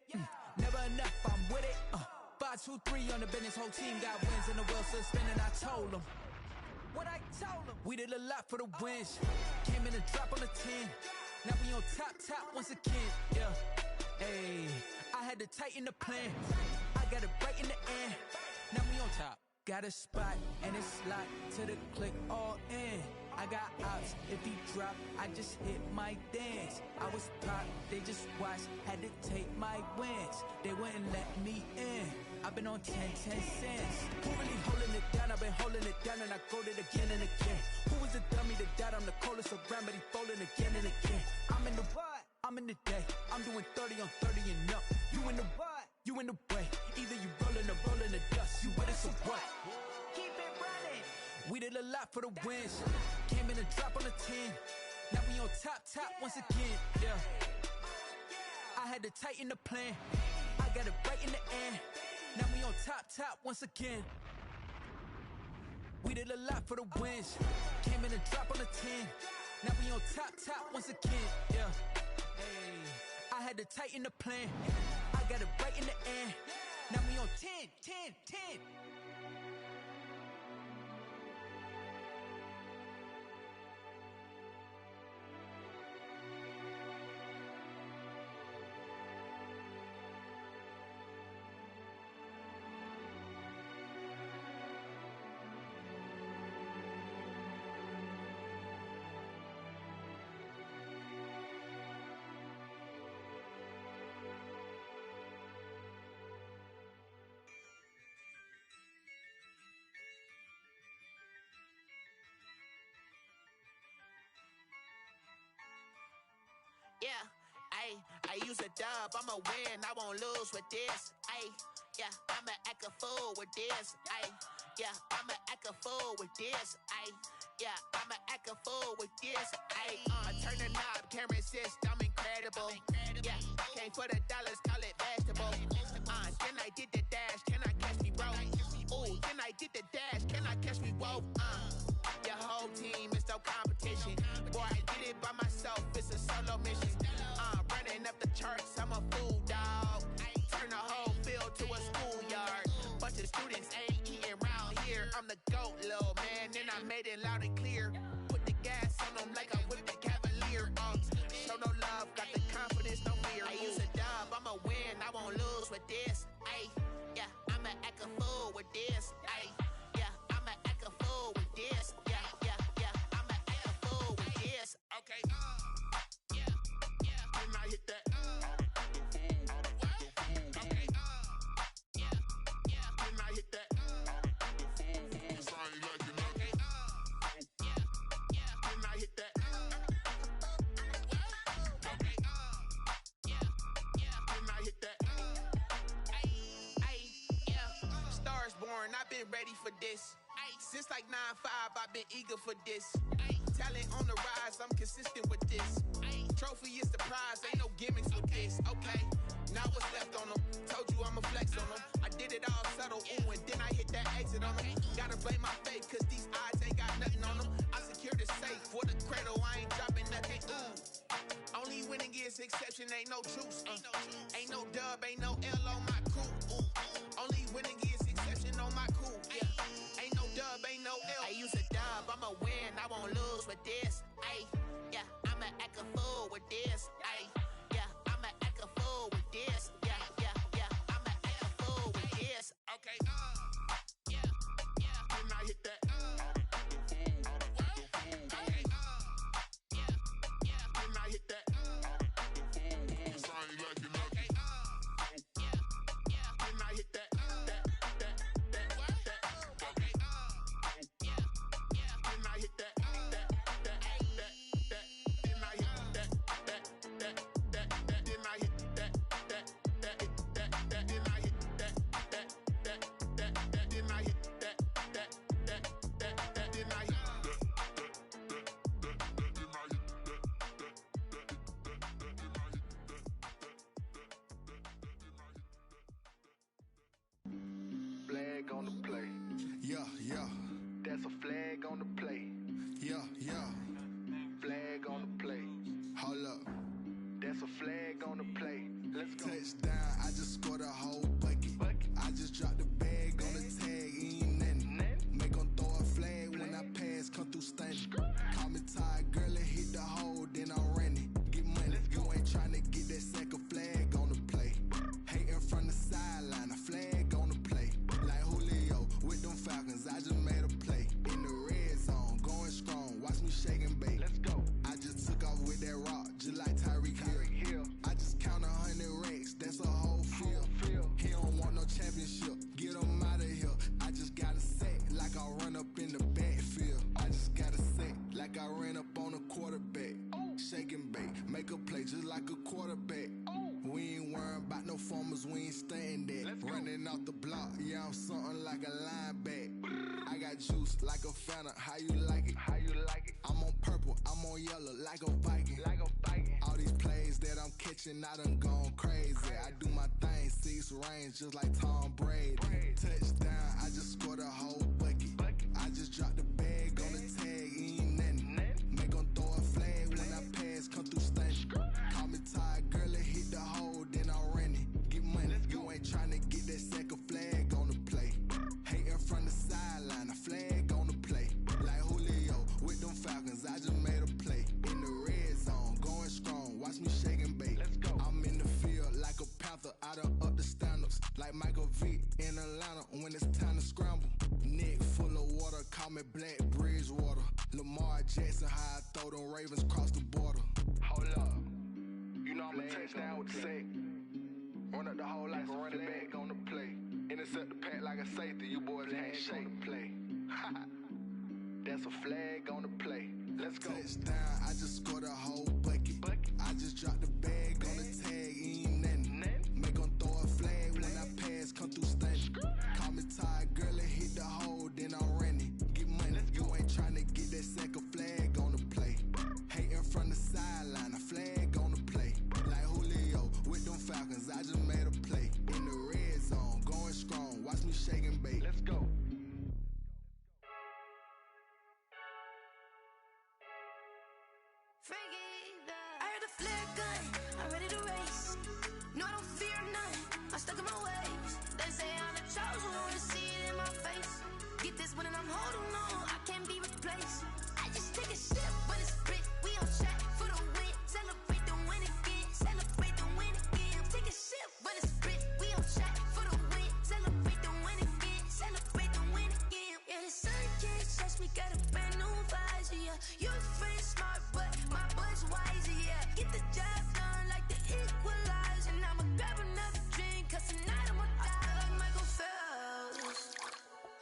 Never enough, I'm with it. 5, 2, 3 on the business. Whole team got wins and the wheels still spinning. I told them what I told them. We did a lot for the wins. Came in a drop on the 10. Now we on top once again. Yeah. Hey, I had to tighten the plan. I got it right in the end. Now we on top. Got a spot and it's locked to the click all in. I got ops, if he drop, I just hit my dance. I was pop, they just watched, had to take my wins. They wouldn't let me in. I've been on 10 cents. Who really holding it down? I've been holding it down and I go it again and again. Who was the dummy that died? I'm the coldest around, but he folding again and again. I'm in the what? I'm in the day. I'm doing 30 on 30 and up. You in the what? You in the way. Either you rolling or rolling the dust. You with us or what? Keep it running. We did a lot for the wins. Came in a drop on the 10. Now we on top once again. Yeah. I had to tighten the plan. I got it right in the end. Now we on top once again. We did a lot for the wins. Came in a drop on the 10. Now we on top once again. Yeah. Hey, I had to tighten the plan. I got it right in the end. Now we on 10.
Yeah, I use a dub, I'ma win, I won't lose with this. Yeah, I'ma act a fool with this. Yeah, I'ma act a fool with this. Yeah, I'ma act a fool with this. Turn the knob, camera assist, I'm incredible. Yeah, came for the dollars, call it vegetable. Then I did the dash, can I catch me, bro? Ooh, then I did the dash, can I catch me, whoa? Your whole team is no competition. Boy, I did it by myself, it's a solo mission. Running up the charts, I'm a fool, dog. Turn the whole field to a schoolyard. Bunch of students ain't eating round here. I'm the GOAT, little man, and I made it loud and clear. Put the gas on them like I whipped the Cavalier. Show no love, got the confidence, no fear. I use a dub, I'ma win, I won't lose with this. Yeah, I'ma act a fool with this. Yeah, I'ma act a fool with this. Yeah, I'ma act a fool with this. Okay. When I hit that. Okay. When I hit that. It's ain't like you know. When I hit that. Okay. When I hit that. Stars born, I've been ready for this. Since like 9-5, I've been eager for this. Talent on the rise, I'm consistent with this. Trophy is the prize, ain't no gimmicks with this. Okay, now what's left on them? Told you I'ma flex on them. I did it all subtle, ooh, and then I hit that exit on them. Gotta blame my faith, cause these odds ain't got nothing on them. I secure the safe for the cradle, I ain't dropping nothing, ooh. Only winning is exception, ain't no truce. Ain't no dub, ain't no L on my crew. Only winning is exception on my crew. Yeah, ain't no dub, ain't no L. I use a dub, I'ma win, I won't lose with this. Yeah, I'ma act a fool with this. Yeah, I'ma act a fool with this. Yeah, I'ma act a fool with this. Okay. When I hit that. Okay. When I hit that. It's ain't like you know.
performers, we ain't staying there. Running off the block, yeah, I'm something like a linebacker. I got juice like a Fanta, how you like it? How you like it? I'm on purple, I'm on yellow, like a Viking. Like a Viking. All these plays that I'm catching, I done gone crazy. I do my thing, 6 range, just like Tom Brady. Touchdown, I just scored a whole bucket. I just dropped the bag on the tag, ain't nothing. Make 'em throw a flag when I pass, come through stunning. Call me tired, girl, it hit the hole, then I ran it. Get money, you ain't tryna get that second flag on the play. Hating from the sideline, a flag on the play. Like Julio with them Falcons, I just made a play. In the red zone, going strong, watch me shake and bake. I'm in the field like a panther, I done up the standards. Like Michael Vick in Atlanta when it's time to scramble. Neck full of water, call me Black Bridgewater. Lamar Jackson, how I throw them Ravens cross the border. Hold up, you know I'm a touchdown with the sack. Run up the whole like a running back on the play. Intercept the pack like a safety, you boys ain't shake the play. That's a flag on the play. Let's go. Touchdown, I just scored a whole bucket. I just dropped the bag on the tag, ain't nothing. Make 'em throw a flag when I pass, come through stunning. Call me tired, girl, it hit the hole, then I ran it. Get money, you ain't tryna get that second flag on the play. Hating from the sideline, a flag on the play. Like Julio with them Falcons, I just made a play. In the red zone, going strong, watch me shake and bake. Let's go.
I heard the flare gun, I'm ready to race. No, I don't fear none, I'm stuck in my ways. They say I'm the chosen one, to see it in my face. Get this one and I'm holding on, I can't be replaced. I just take a sip when it's split, we on track for the win. Celebrate the win again, celebrate the win again. Take a sip when it's split, we on track for the win. Celebrate the win again, celebrate the win again. Yeah, the sun can't touch me, got a brand new visor, yeah. You're a friend smart, but my boy's wiser, yeah. Get the job done like the equalizer. And I'ma grab another drink, cause tonight I'ma die like Michael Phelps.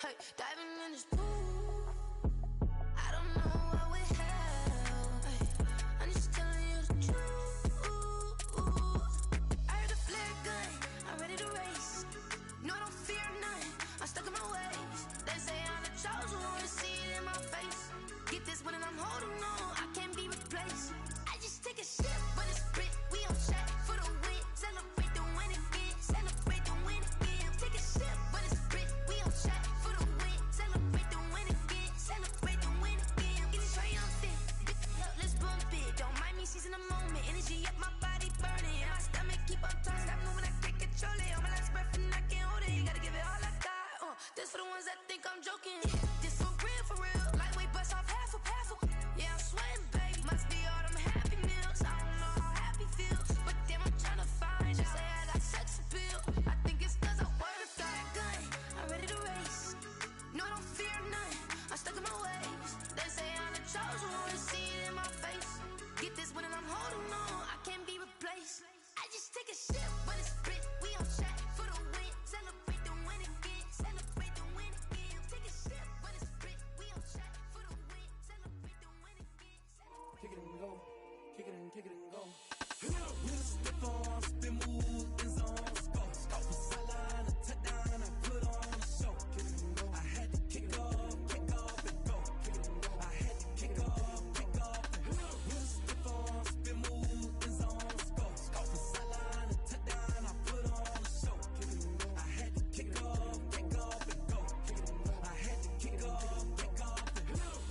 Hey, diving in this pool, I don't know what would help. Hey, I'm just telling you the truth. I heard the flare gun, I'm ready to race. No, I don't fear none, I'm stuck in my ways. They say I'm the chosen one, to see it in my face. Get this one and I'm holding on, I can't be replaced. I just take a sip when it's split, we on track for the win. Celebrate the win again, celebrate the win again. Take a sip when it's split, we on track for the win. Celebrate the win again, celebrate the win again. Get it triumphant, let's bump it. Don't mind me seizing the moment, energy up my body burning. And my stomach keep on turning, stop moving, I can't control it. On my last breath and I can't hold it, you gotta give it all I got. This for the ones that think I'm joking. This for real, lightweight bust off half a. Yeah, I'm sweating, baby. Must be all them happy meals. I don't know how happy feels, but damn, I'm trying to find you. Say I got sex appeal. I think it's cause I wear the flag gun. I'm ready to race. No, I don't fear none, I'm stuck in my ways. They say I'm the chosen one, to see it in my face. Get this one and I'm holding on, I can't be replaced. I just take a sip when it's split, we on track for the win. Celebrate the win again, celebrate the win again. Take a sip when it's split, we on track for the win. Celebrate the win again.
Kick it and go, kick it and go. We'll step on, spin, move, and zone, go. Off the sideline, a touchdown, I put on a show. Kick it and go. I had to kick off and go. Kick it and go. I had to kick off and go. We'll step on, spin, move, and zone, go. Off the sideline, a touchdown, I put on a show. Kick it and go. I had to kick off and go. Kick it and go. I had to kick off and go.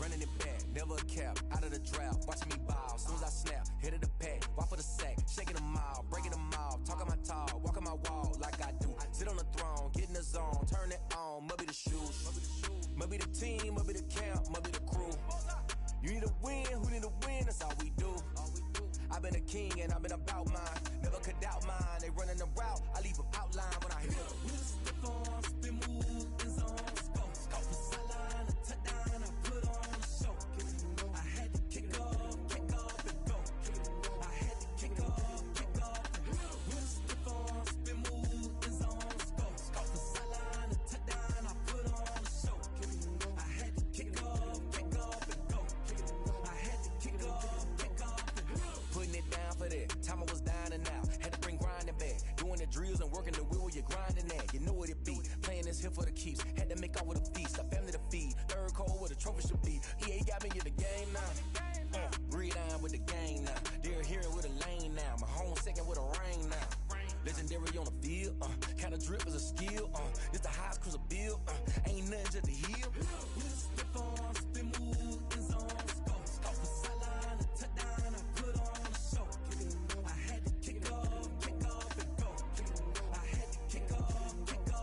Running it back, never a cap, out of the drought, watching me bow. Soon as I snap, hit of the pack, walk for the sack, shaking them out, breaking them out, talking my talk, walking my wall like I do. Sit on the throne, get in the zone, turn it on, must be the shoes, must be the team, must be the camp, must be the crew. You need a win, who need a win, that's all we do. I've been a king and I've been about mine, never could doubt mine. They running the route, I leave them outline when I hit them.
We'll step on, spin, move, and zone, go. Off the sideline, a touchdown, I put on a show. I had to kick off and go. I had to kick off and go. We'll step on, spin, move, and zone, go. Off the sideline, a touchdown, I put on a show. I had to kick off and go. I had to kick off and go.
Putting it down for that, time I was down and out, had to bring grinding back, doing the drills and gang now. They're here with a lane now. My home second with a ring now. Legendary on the field, kinda drip is a skill, it's the highest cruiser bill, ain't nothing just a hill. Step on, spin move, in zone, scope the sideline, a touchdown, I put on a show. I had to kick off and go. I had to kick off and go.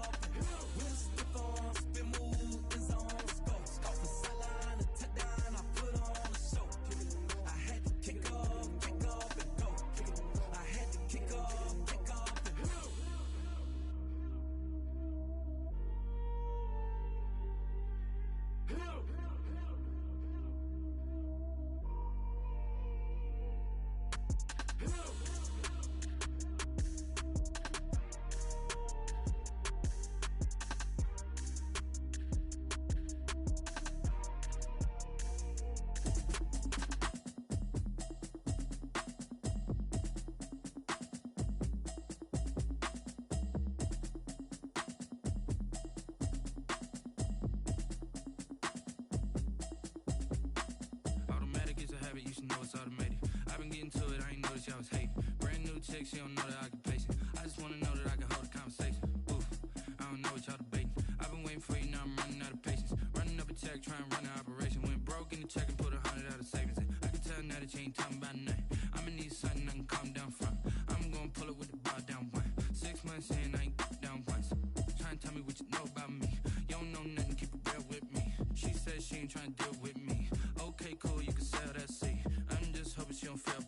Step on, spin move, in zone, scope the sideline, a touchdown, I put on a show. I had to kick off and go. I had to kick off.
You should know it's automated. I've been getting to it, I ain't noticed y'all was hating. Brand new chick, she don't know the occupation. I just wanna know that I can hold a conversation. Oof, I don't know what y'all debating. I've been waiting for you, now I'm running out of patience. Running up a check, trying to run an operation. Went broke in the check and put 100 out of savings in. I can tell now that you ain't talking about nothing. I'ma need something I can calm down from. I'm gonna pull it with the bar down one. 6 months in, I ain't down once. Trying to tell me what you know about me. You don't know nothing, keep it real with me. She said she ain't trying to deal with me. Okay, cool, you can sell that seat. I'm just hoping she don't fail,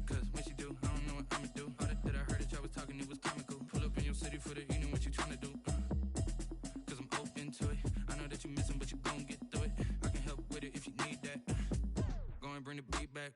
cause when she do, I don't know what I'ma do. All that I heard that y'all was talking, it was comical. Pull up in your city for the evening, what you tryna do? Cause I'm open to it. I know that you missing, but you gon' get through it. I can help with it if you need that. Go and bring the beat back.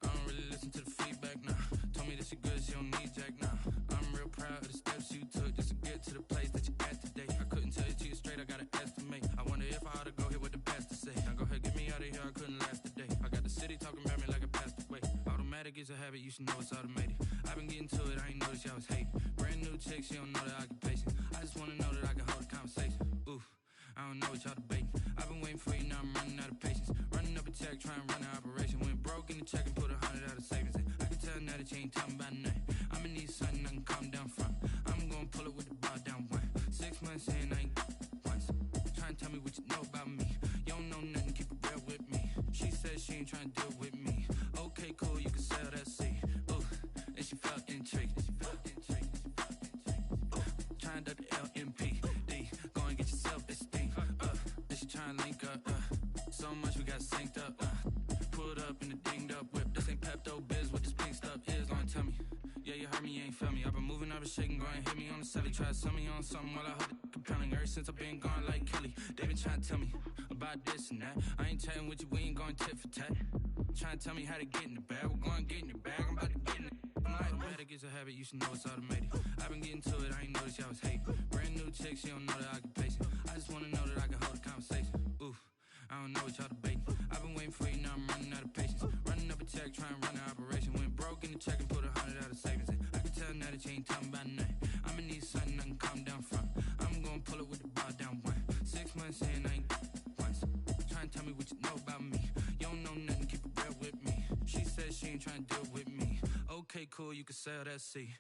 I don't really listen to the feedback, nah. Told me that she good, she don't need jack, nah. I'm real proud of the steps you took just to get to the place that you at today. I couldn't tell it to you straight, I gotta estimate. I wonder if I ought to go here with the pastor say. Now go ahead, get me out of here, I couldn't last a day. I got the city talking about me like I passed away. Automatic is a habit, you should know it's automated. I've been getting to it, I ain't noticed y'all was hating. Brand new chick, she don't know the occupation. I just wanna know that I can hold a conversation. Oof, I don't know what y'all debating. I've been waiting for you, now I'm running out of patience. Running up a check, trying to run an operation. Went broke in the check and put 100 out of savings in. I can tell now that you ain't talking about nothing. I'ma need something I can calm down from. I'm gonna pull it with the bar down one. 6 months in, I ain't once. Trying to tell me what you know about me. You don't know nothing, keep it real with me. She said she ain't trying to deal with me. Okay, cool, you can sell that seat. Ooh, and she felt intrigued. Trying to the LMPD. Go and get your self-esteem. And she trying to link up. So much we got synced up. Pulled up in the dinged up whip. This ain't Pepto-Biz, what this pink stuff is. Gonna tell me. Yeah, you heard me, you ain't felt me. I've been moving, I've been shaking, go and hit me on the celly. Try to sell me on something while I hold it compelling. Ever since I've been gone like Kelly, they been trying to tell me about this and that. I ain't chatting with you, we ain't going tit for tat. Trying to tell me how to get in the bag. We're going to get in your bag, I'm about to get in it. Automatic is a habit, you should know it's automated. I've been getting to it, I ain't noticed y'all was hating. Brand new chick, she don't know the occupation. I just wanna know that I can hold a conversation. Oof, I don't know what y'all debating. I've been waiting for you, now I'm running out of patience. Running up a check, trying to run an operation. Went broke in the check and put 100 out of savings in. I can tell now that you ain't talking about nothing. I'ma need something I can calm down from. I'm gonna pull it with the bar down one. 6 months in, I ain't once. Trying to tell me what you know about me. You don't know nothing, keep it real with me. She said she ain't trying to deal with me. Okay, cool, you can sell that seat.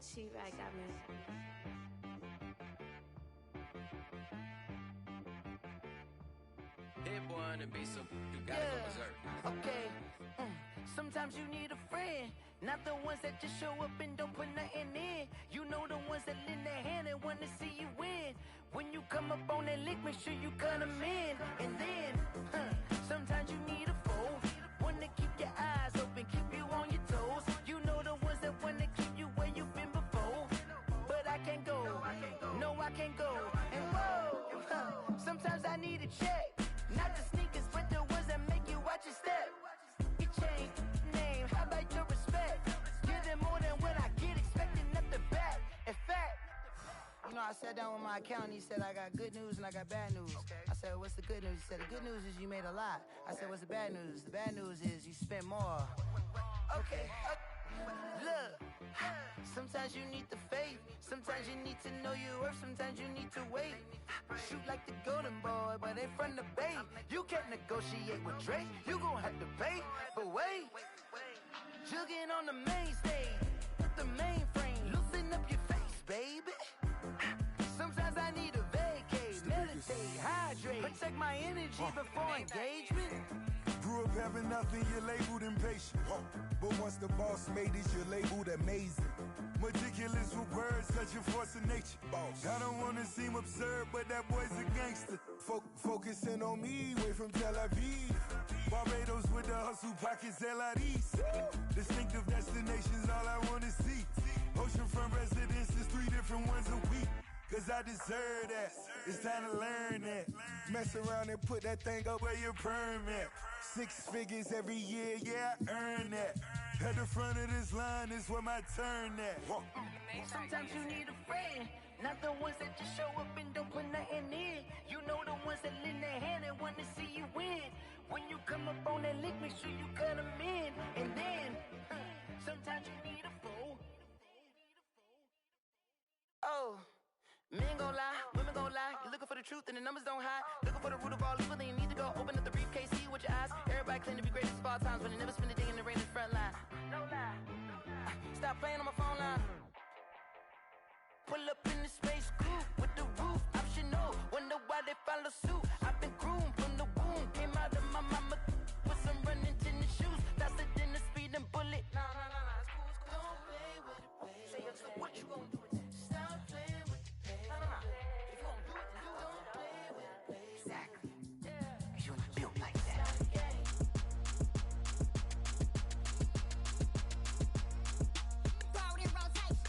She right got me.
Hit boy on the beat, so you gotta go berserk.
Okay. Sometimes you need a friend, not the ones that just show up and don't put nothing in. You know the ones that lend their hand and wanna see you win. When you come up on that lick, make sure you cut them in. And then, sometimes you need a foe, one to keep your eyes open, keep you on your toes. You know the ones that wanna keep you where you've been before. But I can't go, no I can't go. And whoa, sometimes I need a check. Not the sneakers, but the ones that make you watch your step. You change name, how about your respect? Give them more than what I get, expecting up the back. In fact, know, I sat down with my accountant. He said, I got good news and I got bad news. Okay. I said, what's the good news? He said, the good news is you made a lot. I said, what's the bad news? The bad news is you spent more. Okay. Look, sometimes you need the faith. Sometimes you need to know your worth. Sometimes you need to wait. Shoot like the golden boy, but ain't from the bay. You can't negotiate with Drake. You gon' have to pay. But wait, jugging on the main stage with the mainframe. Loosen up your face, baby. Sometimes I need a vacate, meditate, hydrate, protect my energy before engagement.
Grew up having nothing, you're labeled impatient. But once the boss made it, you're labeled amazing. Meticulous with words, such a force of nature. I don't wanna seem absurd, but that boy's a gangster. Focusing on me, way from Tel Aviv. Barbados with the hustle pockets, LIDs. Distinctive destinations, all I wanna see. Oceanfront residences, 3 different ones a week. Cause I deserve that, it's time to learn that. Mess around and put that thing up where your permit. 6 figures every year, yeah, I earn that. At the front of this line is where my turn at.
Sometimes you need a friend, not the ones that just show up and don't put nothing in. You know the ones that lend their hand and want to see you win. When you come up on that lick, make sure you cut them in. And then, sometimes you need a fool. Oh. Men gon' lie, women gon' lie. You're looking for the truth and the numbers don't hide. Looking for the root of all evil, then you need to go open up the briefcase, see with your eyes. Everybody claim to be greatest of all times, but they never spend a day in the rain in the front line. No lie. Stop playing on my phone line. Pull up in the space coupe with the roof optional. Wonder why they follow suit. I've been groomed from the womb. Came out of my mama with some running tennis shoes. Faster than the speeding bullet. Nah, it's cool. Don't play with it, baby. Say, so what you gon' do? Stop playing with it. If you gon' do it, then you don't play with it, baby. Exactly. Cause you ain't built like that.
Throw it in rotation.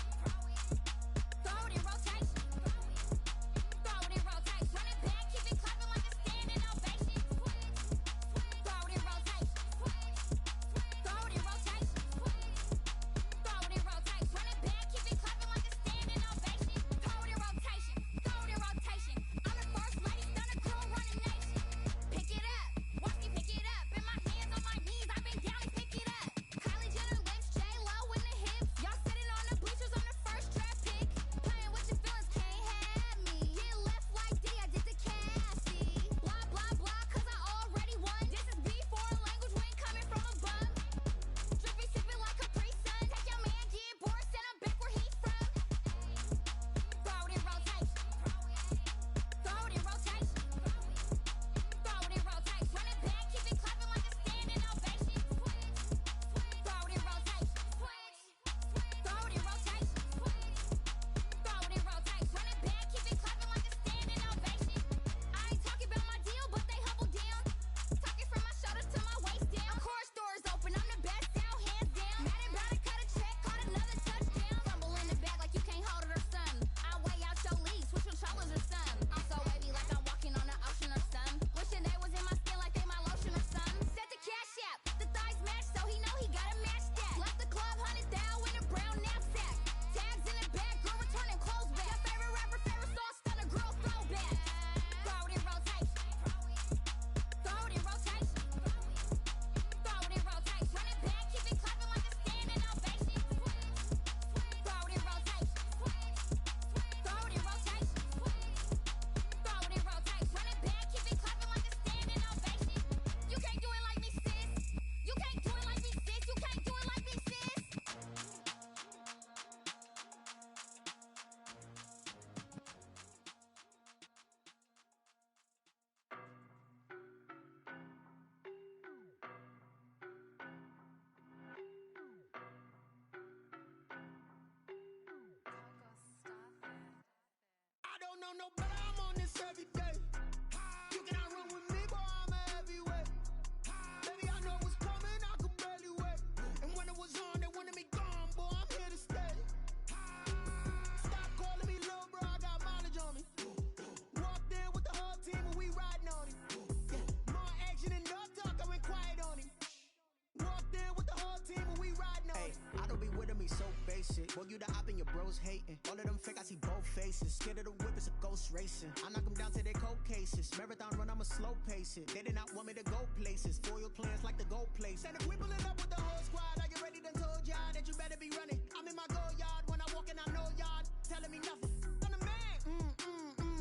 places. Scared of the whip, it's a ghost racing. I knock them down to their cold cases. Marathon run, I'ma slow pace it. They did not want me to go places. Foil plans like the gold place. And if we pulling up with the whole squad, are you ready? Done told y'all that you better be running. I'm in my go yard when I walk in, I know y'all telling me nothing. I'm the man.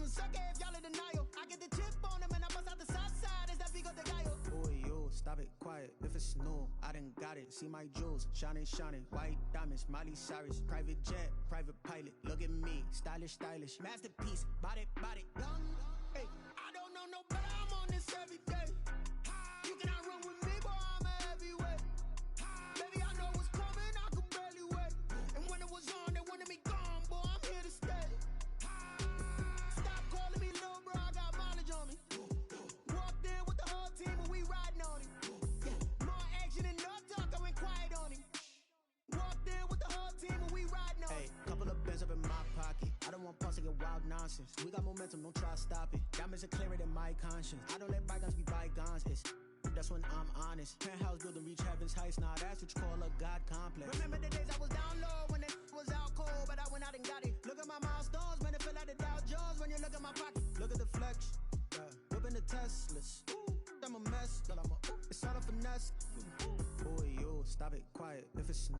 Suck it if y'all in denial. I get the chip on them and I bust out the south side. Is that Vigo de Gallo? Boy, yo, stop it, quiet. If it's new, I done got it. See my jewels, shining, shining. White diamonds, Miley Cyrus. Private jet, private pilot. Look at me, stylish, stylish. Masterpiece, body, body. Hey, I don't know no better. I'm on this every day. You cannot run with me, boy. I'm a heavyweight. Baby, I know what's coming. I could barely wait. And when it was on, they wanted me gone, boy. I'm here to stay. Stop calling me little bro. I got mileage on me. Walked in with the whole team and we riding on him. More action and no talk. I went quiet on him. Walked in with the whole team and we riding on him. Hey, couple of bands up in my pocket. I don't want pause to get wild nonsense. We got momentum, don't try to stop it. Diamonds are clearer than my conscience. I don't let bygones be bygones. That's when I'm honest. Penthouse building, reach heaven's heights. Nah, that's what you call a God complex. Remember the days I was down low when it was out cold, but I went out and got it. Look at my milestones, man, it feel like the Dow Jones when you look at my pocket. Look at the flex, whipping the Teslas. I'm a mess, it's all a finesse. Boy, yo, stop it, quiet. If it's